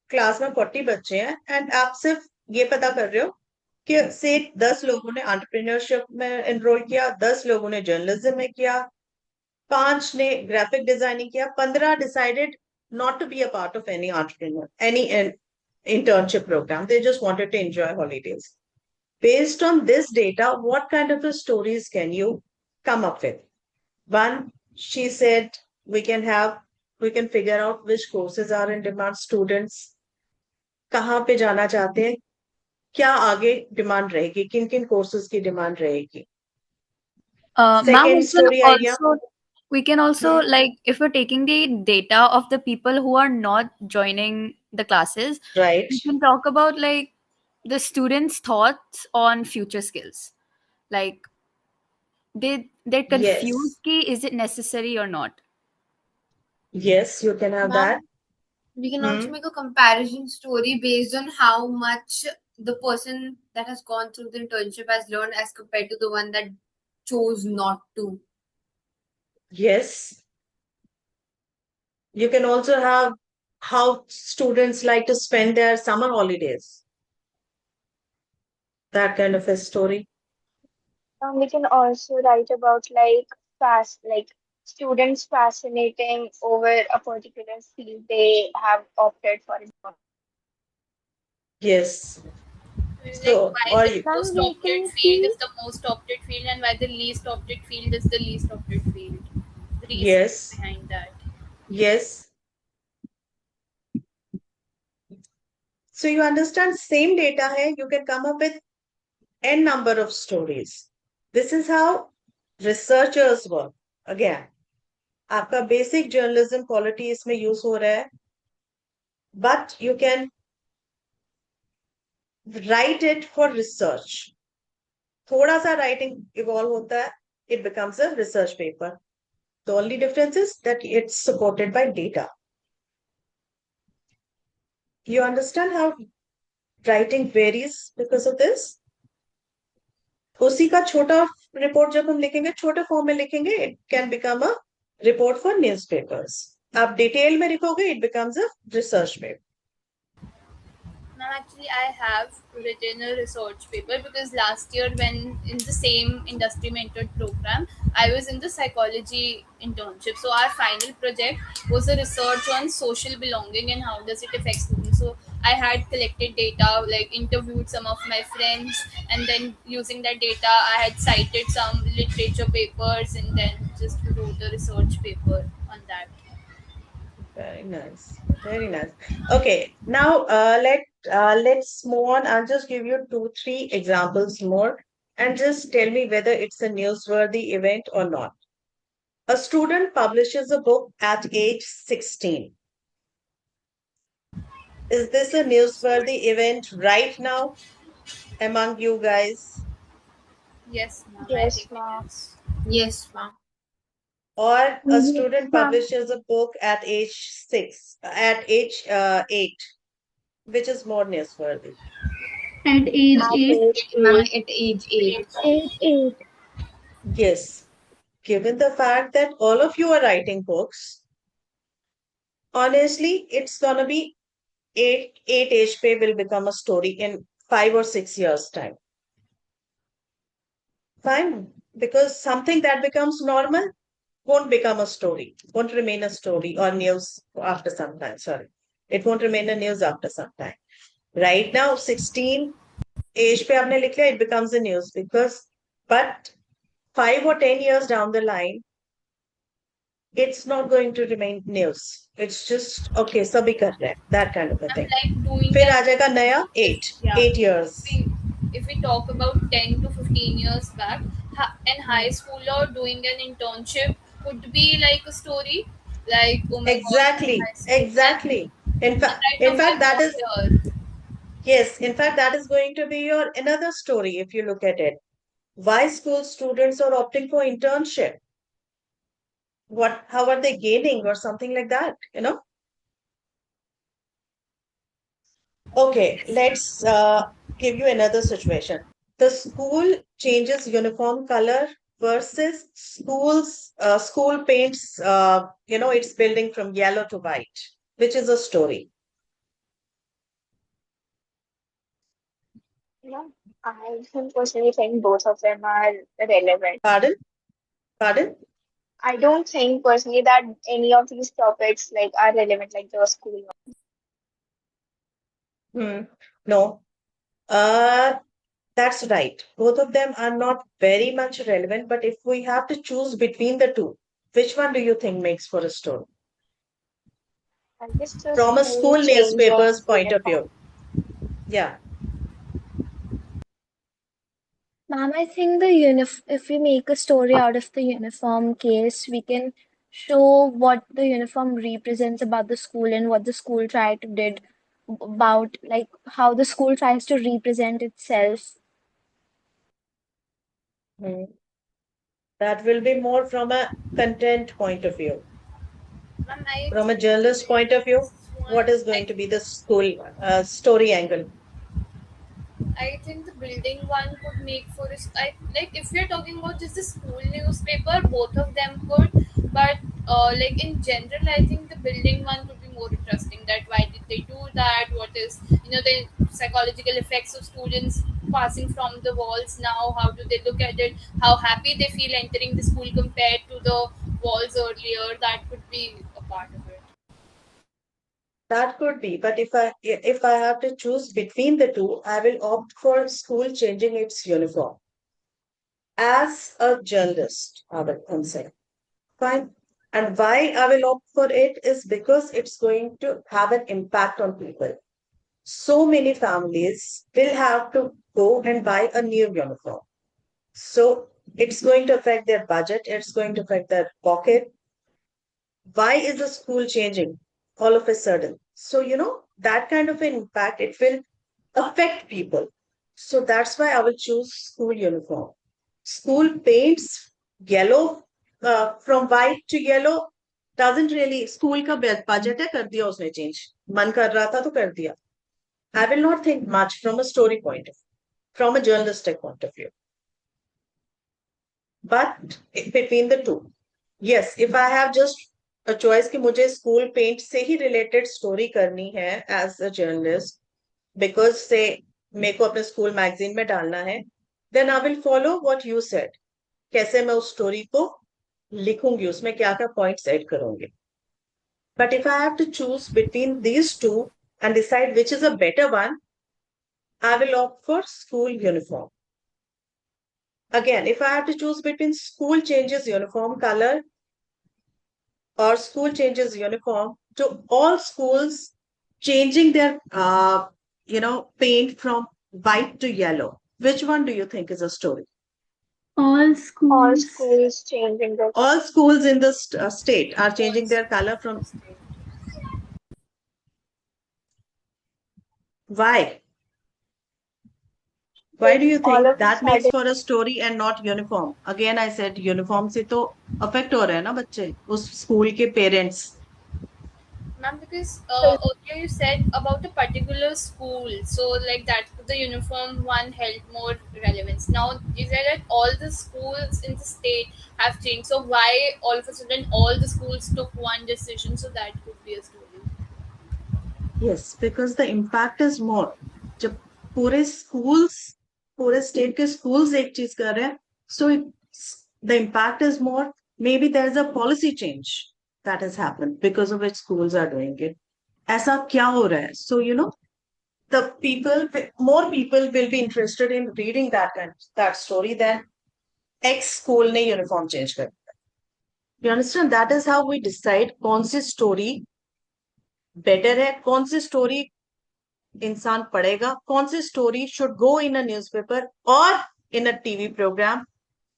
Speaker 2: class में 40 बच्चे हैं एंड आप सिर्फ ये पता कर रहे हो कि से 10 लोगों ने एंटरप्रेन्योरशिप में एनरोल किया, 10 लोगों ने जर्नलिज्म में किया, 5 ने ग्राफिक डिजाइनिंग किया, 15 decided not to be a part of any entrepreneur, any internship program. They just wanted to enjoy holidays. Based on this data, what kind of a stories can you come up with? One, she said we can figure out which courses are in demand, students कहाँ पे जाना चाहते हैं, क्या आगे demand रहेगी, किन किन कोर्सेज की डिमांड रहेगी.
Speaker 11: Ma'am,
Speaker 2: Second story idea.
Speaker 11: we can also like if we're taking the data of the people who are not joining the classes,
Speaker 2: Right.
Speaker 11: we can talk about like the students' thoughts on future skills. Like they're
Speaker 2: Yes.
Speaker 11: confused ki is it necessary or not.
Speaker 2: Yes, you can have that.
Speaker 10: Ma'am, we can also make a comparison story based on how much the person that has gone through the internship has learned as compared to the one that chose not to.
Speaker 2: Yes. You can also have how students like to spend their summer holidays. That kind of a story.
Speaker 6: We can also write about like students fascinating over a particular field they have opted for.
Speaker 2: Yes.
Speaker 5: Like
Speaker 2: So,
Speaker 5: why
Speaker 2: or
Speaker 5: the
Speaker 2: you,
Speaker 5: most
Speaker 8: Ma'am, we
Speaker 5: opted
Speaker 8: can
Speaker 5: field
Speaker 8: see.
Speaker 5: is the most opted field, and why the least opted field is the least opted field. The reason
Speaker 2: yes,
Speaker 5: behind that.
Speaker 2: yes. So you understand same data hai, you can come up with n number of stories. This is how researchers work. Again, आपका basic journalism quality इसमें use हो रहा है, but you can write it for research. थोड़ा सा writing evolve होता है, it becomes a research paper. The only difference is that it's supported by data. You understand how writing varies because of this? उसी का छोटा report जब हम लिखेंगे, छोटे फॉर्म में लिखेंगे, it can become a report for newspapers. आप डिटेल में लिखोगे, it becomes a research paper.
Speaker 5: Now, actually, I have written a research paper because last year, when in the same industry mentored program, I was in the psychology internship. So, our final project was a research on social belonging and how does it affect students. So, I had collected data, like interviewed some of my friends, and then using that data, I had cited some literature papers and then just wrote a research paper on that.
Speaker 2: Very nice. Very nice. Okay, now let's move on. I'll just give you 2, 3 examples more and just tell me whether it's a newsworthy event or not. A student publishes a book at age 16. Is this a newsworthy event right now among you guys?
Speaker 5: Yes, ma'am. I
Speaker 6: Yes,
Speaker 5: think
Speaker 6: ma'am.
Speaker 5: it is.
Speaker 10: Yes, ma'am.
Speaker 2: Or a student
Speaker 6: Ma'am.
Speaker 2: publishes a book at age 8, which is more newsworthy?
Speaker 12: At age
Speaker 6: At
Speaker 12: 8,
Speaker 6: age
Speaker 10: Ma'am,
Speaker 6: 8.
Speaker 10: at age 8.
Speaker 8: 8.
Speaker 2: Yes. Given the fact that all of you are writing books, honestly, it's gonna be eight age pay will become a story in 5 or 6 years' time. Fine, because something that becomes normal won't become a story, won't remain a story or news after some time. Sorry. It won't remain a news after some time. Right now, 16 age pe aapne likh liya, it becomes a news because, but 5 or 10 years down the line, it's not going to remain news. It's just, okay, sabhi kar rahe, that kind of a
Speaker 5: I'm
Speaker 2: thing.
Speaker 5: like doing
Speaker 2: फिर
Speaker 5: an
Speaker 2: आ जाएगा नया
Speaker 5: if
Speaker 2: 8,
Speaker 5: yeah
Speaker 2: 8 years.
Speaker 5: if we talk about 10 to 15 years back, in high
Speaker 2: Hmm.
Speaker 5: school or doing an internship could be like a story, like oh my god, I'm in
Speaker 2: Exactly,
Speaker 5: high school,
Speaker 2: exactly.
Speaker 5: and right
Speaker 2: In
Speaker 5: now we
Speaker 2: fact,
Speaker 5: are
Speaker 2: that
Speaker 5: not
Speaker 2: is,
Speaker 5: here.
Speaker 2: yes, in fact, that is going to be your another story if you look at it. Why school students are opting for internship? What, how are they gaining or something like that, you know? Okay, let's give you another situation. The school changes uniform color versus school paints, its building from yellow to white, which is a story.
Speaker 6: No, I don't personally think both of them are relevant.
Speaker 2: Pardon? Pardon?
Speaker 6: I don't think personally that any of these topics like are relevant like the school one.
Speaker 2: Hmm. No. Uh, that's right. Both of them are not very much relevant, but if we have to choose between the two, which one do you think makes for a story?
Speaker 6: I guess the
Speaker 2: From a
Speaker 6: school
Speaker 2: school
Speaker 6: change of
Speaker 2: newspaper's point of
Speaker 6: uniform.
Speaker 2: view. Yeah.
Speaker 8: Ma'am, I think if we make a story out of the uniform case, we can show what the uniform represents about the school and what the school tried to did about like how the school tries to represent itself.
Speaker 2: Hmm. That will be more from a content point of view.
Speaker 5: Ma'am, I
Speaker 2: From a
Speaker 5: think
Speaker 2: journalist point of view,
Speaker 5: this one,
Speaker 2: what is going
Speaker 5: like
Speaker 2: to be the school story angle?
Speaker 5: I think the building one could make for us. I like if we're talking about just the school newspaper, both of them could. But like in general, I think the building one could be more interesting. That why did they do that? What is the psychological effects of students passing from the walls now? How do they look at it? How happy they feel entering the school compared to the walls earlier? That could be a part of it.
Speaker 2: That could be, but if I have to choose between the two, I will opt for school changing its uniform. As a journalist, I will say. Fine. And why I will opt for it is because it's going to have an impact on people. So many families will have to go and buy a new uniform. So it's going to affect their budget, it's going to affect their pocket. Why is the school changing all of a sudden? So, that kind of an impact, it will affect people. So that's why I will choose school uniform. School paints yellow from white to yellow doesn't really school का budget है कर दिया उसने change मन कर रहा था तो कर दिया. I will not think much from a story point of view, from a journalistic point of view. But between the two, yes, if I have just a choice कि मुझे school paint से ही related story करनी है as a journalist, because से मेरे को अपने school magazine में डालना है, then I will follow what you said. कैसे मैं उस story को लिखूंगी, उसमें क्या क्या points add करूंगी. But if I have to choose between these two and decide which is a better one, I will opt for school uniform. Again, if I have to choose between school changes uniform color or school changes uniform to all schools changing their, paint from white to yellow, which one do you think is a story?
Speaker 12: all
Speaker 6: All
Speaker 12: schools.
Speaker 6: schools changing the
Speaker 2: All schools in the state are changing
Speaker 5: Also,
Speaker 2: their color from. Why? Why do you
Speaker 6: All
Speaker 2: think
Speaker 6: of a
Speaker 2: that makes
Speaker 6: sudden,
Speaker 2: for a story and not uniform? Again, I said uniform से तो affect हो रहे हैं ना बच्चे उस school के parents.
Speaker 5: Ma'am, because
Speaker 6: so
Speaker 5: earlier you said about a particular school, so like that the uniform one held more relevance. Now you said that all the schools in the state have changed. So why all of a sudden all the schools took one decision? So that could be a story.
Speaker 2: Yes, because the impact is more. जब पूरे schools, पूरे state के schools एक चीज कर रहे हैं, so the impact is more. Maybe there is a policy change that has happened because of which schools are doing it. ऐसा क्या हो रहा है? So the people, more people will be interested in reading that story than X school ने uniform change कर. You understand? That is how we decide कौन सी story better है, कौन सी story इंसान पढ़ेगा, कौन सी story should go in a newspaper or in a TV program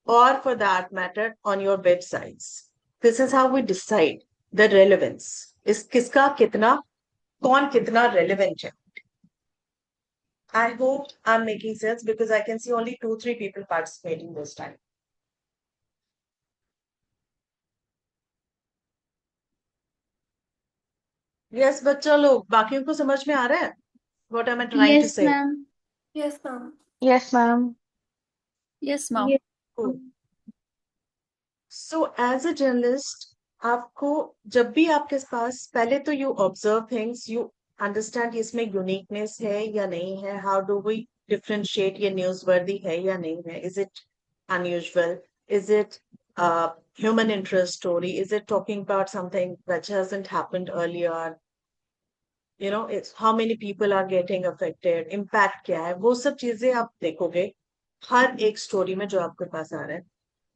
Speaker 2: or for that matter on your websites. This is how we decide the relevance. इस किसका कितना, कौन कितना relevant है. I hope I'm making sense because I can see only 2-3 people participating this time. Yes, बच्चा लोग बाकियों को समझ में आ रहा है? What am I trying to
Speaker 12: Yes,
Speaker 2: say?
Speaker 12: ma'am.
Speaker 9: Yes, ma'am.
Speaker 8: Yes, ma'am.
Speaker 11: Yes, ma'am.
Speaker 6: yes,
Speaker 2: Cool. So as a journalist, आपको जब भी आपके पास पहले तो you observe things, you understand कि इसमें uniqueness है या नहीं है, how do we differentiate ये newsworthy है या नहीं है, is it unusual, is it a human interest story, is it talking about something that hasn't happened earlier, it's how many people are getting affected, impact क्या है, वो सब चीजें आप देखोगे हर एक स्टोरी में जो आपके पास आ रहा है.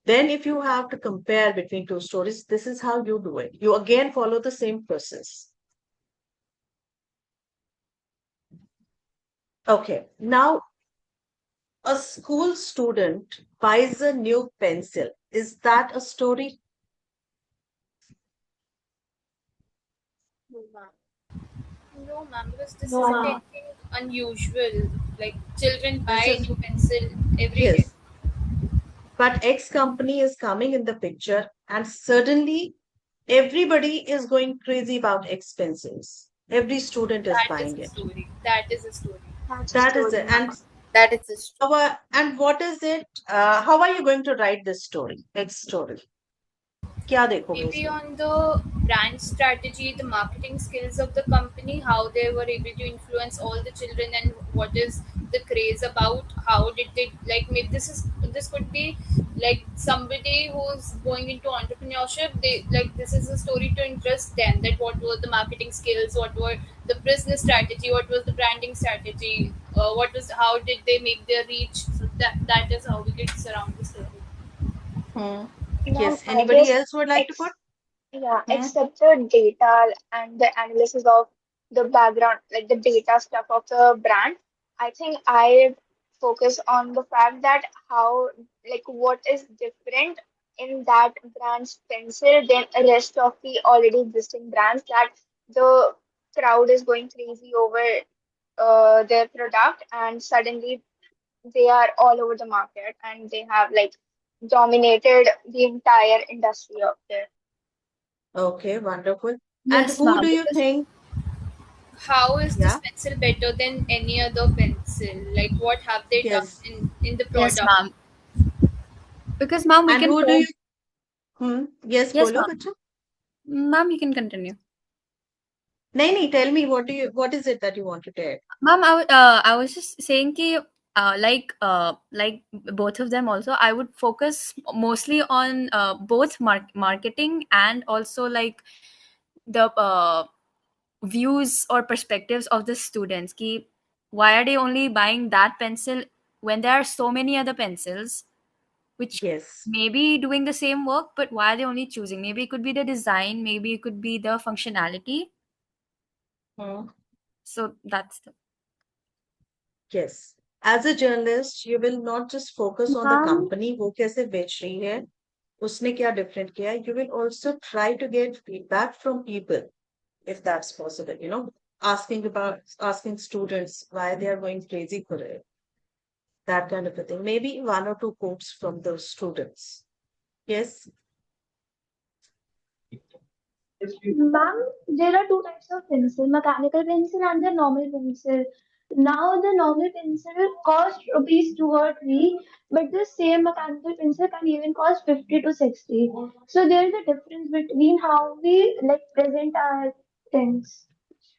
Speaker 2: Then if you have to compare between two stories, this is how you do it. You again follow the same process. Okay, now a school student buys a new pencil. Is that a story?
Speaker 5: No, ma'am, because this
Speaker 12: No,
Speaker 5: isn't
Speaker 12: ma'am.
Speaker 5: anything unusual. Like children
Speaker 2: This
Speaker 5: buy
Speaker 2: is,
Speaker 5: new pencil every day.
Speaker 2: yes, but X company is coming in the picture and suddenly everybody is going crazy about X pencils. Every student is
Speaker 5: That is
Speaker 2: buying
Speaker 5: a
Speaker 2: it.
Speaker 5: story. That is a story.
Speaker 6: that's a
Speaker 2: That is
Speaker 6: story,
Speaker 2: it. And
Speaker 6: ma'am.
Speaker 10: That is a
Speaker 2: and what is it? How are you going to write this story? X story. क्या देखोगे
Speaker 5: Maybe
Speaker 2: इसमें?
Speaker 5: on the brand strategy, the marketing skills of the company, how they were able to influence all the children, and what is the craze about. How did they like? Maybe this could be like somebody who's going into entrepreneurship. They like this is a story to interest them. That what were the marketing skills? What were the business strategy? What was the branding strategy? What was how did they make their reach? So that is how we get surround the story.
Speaker 2: Hmm.
Speaker 6: Ma'am,
Speaker 2: Yes.
Speaker 6: I
Speaker 2: Anybody
Speaker 6: guess
Speaker 2: else would like to put?
Speaker 6: yeah,
Speaker 2: Hmm.
Speaker 6: except the data and the analysis of the background, like the data stuff of the brand, I think I focus on the fact that how, like, what is different in that brand's pencil than the rest of the already existing brands that the crowd is going crazy over their product and suddenly they are all over the market and they have like dominated the entire industry of there.
Speaker 2: Okay, wonderful. And
Speaker 11: Yes,
Speaker 2: who
Speaker 11: ma'am.
Speaker 2: do you
Speaker 11: Because
Speaker 2: think?
Speaker 5: How is this
Speaker 2: Yeah.
Speaker 5: pencil better than any other pencil? Like, what have they done
Speaker 2: Yes.
Speaker 5: in the
Speaker 11: yes,
Speaker 5: product?
Speaker 11: ma'am. Because ma'am, we
Speaker 2: And
Speaker 11: can
Speaker 2: who do
Speaker 11: go.
Speaker 2: you? Hmm. Yes,
Speaker 11: Yes,
Speaker 2: bolo,
Speaker 11: ma'am.
Speaker 2: bachcho.
Speaker 11: Ma'am, you can continue.
Speaker 2: नहीं, tell me what is it that you want to tell?
Speaker 11: Ma'am, I was just saying ki, like both of them also, I would focus mostly on both marketing and also like the views or perspectives of the students. Ki, why are they only buying that pencil when there are so many other pencils which
Speaker 2: Yes.
Speaker 11: may be doing the same work, but why are they only choosing? Maybe it could be the design, maybe it could be the functionality.
Speaker 2: Hmm.
Speaker 11: So that's the
Speaker 2: Yes. As a journalist, you will not just focus on the
Speaker 8: Mom,
Speaker 2: company, वो कैसे बेच रही है, उसने क्या different किया. You will also try to get feedback from people, if that's possible. asking students why they are going crazy for it. That kind of a thing. Maybe one or two quotes from those students. Yes.
Speaker 12: Ma'am, there are two types of pencil, mechanical pencil and the normal pencil. Now the normal pencil cost rupees 2 or 3, but the same mechanical pencil can even cost 50 to 60. So there is a difference between how we like present our things.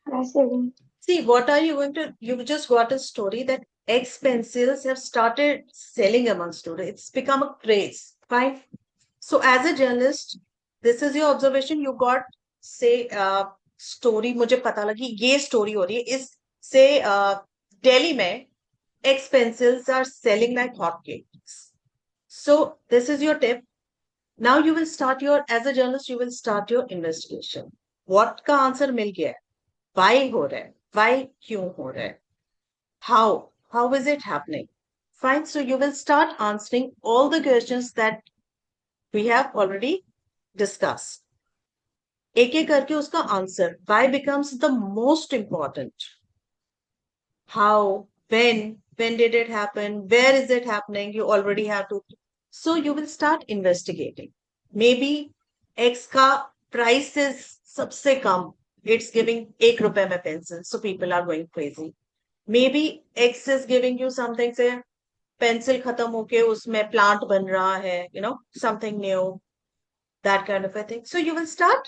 Speaker 12: That's it.
Speaker 2: See, what are you going to? You just got a story that X pencils have started selling among students. It's become a craze. Fine. So, as a journalist, this is your observation. You got say story. मुझे पता लगी ये story हो रही है इस से दिल्ली में X pencils are selling like hotcakes. So, this is your tip. Now you will start your as a journalist. You will start your investigation. What का आंसर मिल गया है? Why हो रहा है? Why क्यों हो रहा है? How? How is it happening? Fine. So you will start answering all the questions that we have already discussed. एक एक करके उसका answer. Why becomes the most important? How? When did it happen? Where is it happening? You already have to. So you will start investigating. Maybe X का price is सबसे कम. It's giving ₹1 में pencil. So people are going crazy. Maybe X is giving you something, say, pencil खत्म होके उसमें plant बन रहा है, something new, that kind of a thing. So you will start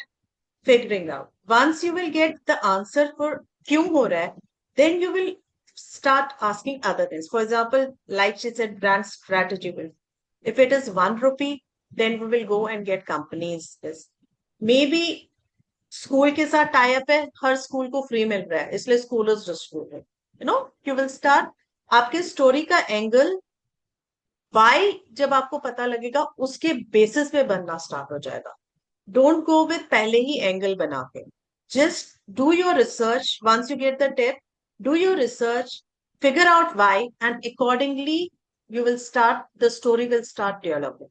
Speaker 2: figuring out. Once you will get the answer for क्यों हो रहा है, then you will start asking other things. For example, like she said, brand strategy will. If it is ₹1, then we will go and get companies this. Maybe school के साथ tie up है हर school को free मिल रहा है इसलिए school is distributed you will start आपके story का angle Y जब आपको पता लगेगा उसके बेसिस पे बनना स्टार्ट हो जाएगा डोंट गो विथ पहले ही एंगल बना के just do your research once you get the tip do your research figure out why and accordingly you will start the story will start developing.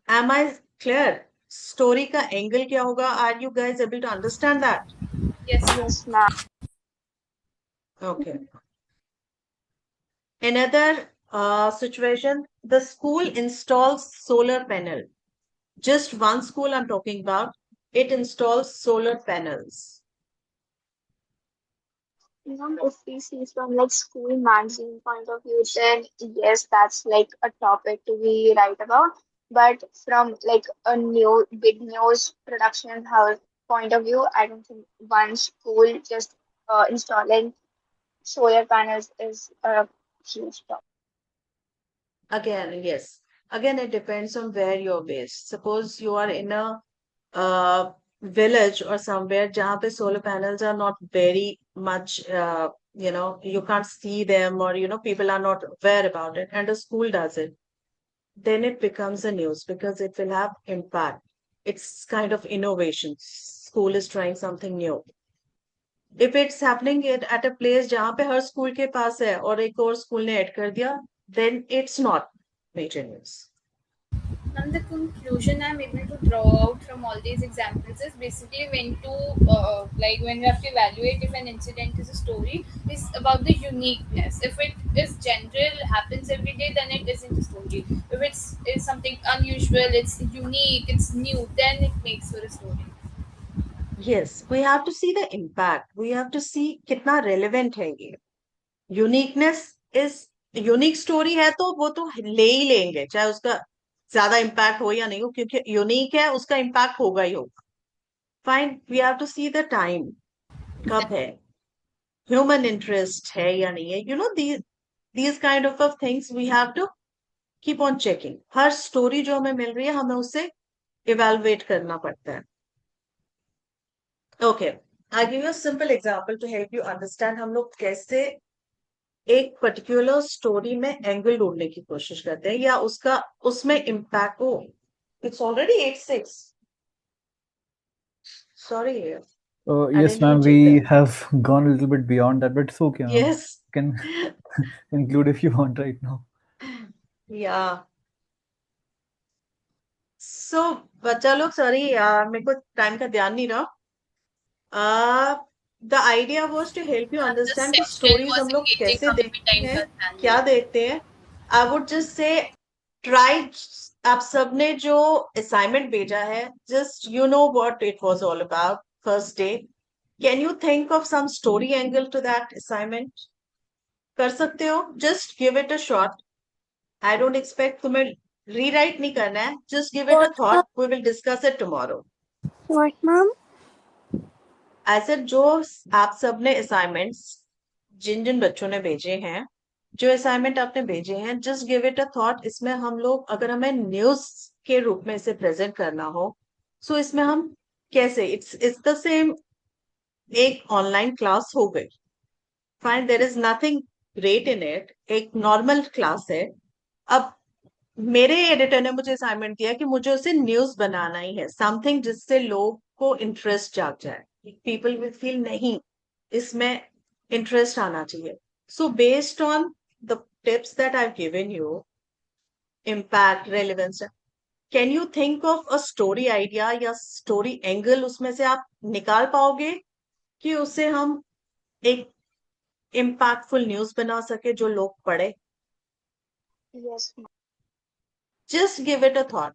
Speaker 2: Am I clear? Story का angle क्या होगा? Are you guys able to understand that?
Speaker 5: Yes.
Speaker 6: Yes, ma'am.
Speaker 2: Okay. Another situation, the school installs solar panel. Just one school I'm talking about. It installs solar panels.
Speaker 6: If we see from like school magazine point of view, then yes, that's like a topic to be write about. But from like a new big news production house point of view, I don't think one school just installing solar panels is a huge topic.
Speaker 2: Again, yes. Again, it depends on where you're based. Suppose you are in a uh, village or somewhere जहाँ पे solar panels are not very much, you can't see them or, people are not aware about it and a school does it, then it becomes a news because it will have impact. It's kind of innovation. School is trying something new. If it's happening at a place जहाँ पे हर school के पास है और एक और school ने add कर दिया, then it's not major news.
Speaker 5: And the conclusion I'm able to draw out from all these examples is basically when we have to evaluate if an incident is a story, is about the uniqueness. If it is general, happens every day, then it isn't a story. If is something unusual, it's unique, it's new, then it makes for a story.
Speaker 2: Yes, we have to see the impact. We have to see कितना relevant है ये. Uniqueness is unique story है तो वो तो ले ही लेंगे चाहे उसका ज्यादा impact हो या नहीं हो क्योंकि unique है उसका impact होगा ही होगा. Fine, we have to see the time. कब है? Human interest है या नहीं है? These kind of things we have to keep on checking. Her story जो हमें मिल रही है हमें उसे evaluate करना पड़ता है. Okay, I'll give you a simple example to help you understand हम लोग कैसे एक पर्टिकुलर स्टोरी में एंगल ढूंढने की कोशिश करते हैं या उसमें इम्पैक्ट हो. It's already 8:06. Sorry. I
Speaker 1: Yes,
Speaker 2: didn't even
Speaker 1: ma'am,
Speaker 2: check
Speaker 1: we
Speaker 2: that.
Speaker 1: have gone a little bit beyond that, but it's okay, ma'am.
Speaker 2: Yes.
Speaker 1: You can include if you want right now.
Speaker 2: Yeah. So, बच्चा लोग sorry यार मेरे को time का ध्यान नहीं रहा. The idea was to help you understand कि stories हम लोग कैसे देखते हैं, क्या देखते हैं. I would just say try. आप सबने जो assignment भेजा है, just you know what it was all about first day. Can you think of some story angle to that assignment? कर सकते हो? Just give it a shot. I don't expect तुम्हें rewrite नहीं करना है. Just give it a thought. We will discuss it tomorrow.
Speaker 3: What, mom?
Speaker 2: I said जो आप सबने assignments जिन जिन बच्चों ने भेजे हैं, जो असाइनमेंट आपने भेजे हैं, just give it a thought. इसमें हम लोग अगर हमें न्यूज के रूप में इसे प्रेजेंट करना हो, सो इसमें हम कैसे, इट्स द सेम एक ऑनलाइन क्लास हो गई. Fine, there is nothing great in it, एक नॉर्मल क्लास है. अब मेरे एडिटर ने मुझे असाइनमेंट दिया कि मुझे उसे न्यूज बनाना ही है, समथिंग जिससे लोग को इंटरेस्ट जाग जाए. पीपल विल फील नहीं, इसमें इंटरेस्ट आना चाहिए. So based on the tips that I've given you, impact, relevance, can you think of a story idea या story angle उसमें से आप निकाल पाओगे कि उसे हम एक impactful news बना सके जो लोग पढ़े?
Speaker 6: Yes, ma'am.
Speaker 2: Just give it a thought.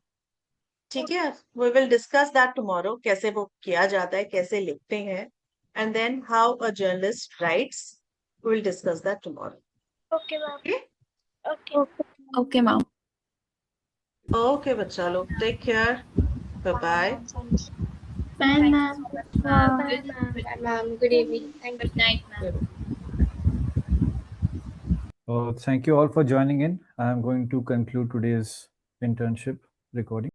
Speaker 2: ठीक है? We will discuss that tomorrow. कैसे वो किया जाता है, कैसे लिखते हैं, and then how a journalist writes. We will discuss that tomorrow.
Speaker 3: Okay, ma'am.
Speaker 2: Okay?
Speaker 3: Okay.
Speaker 11: Okay, ma'am.
Speaker 2: Okay, बच्चा लोग. Take care. Bye bye.
Speaker 12: Bye, ma'am.
Speaker 10: Bye, ma'am. Good evening. Thank you.
Speaker 5: Good night, ma'am.
Speaker 1: Thank you all for joining in. I am going to conclude today's internship recording.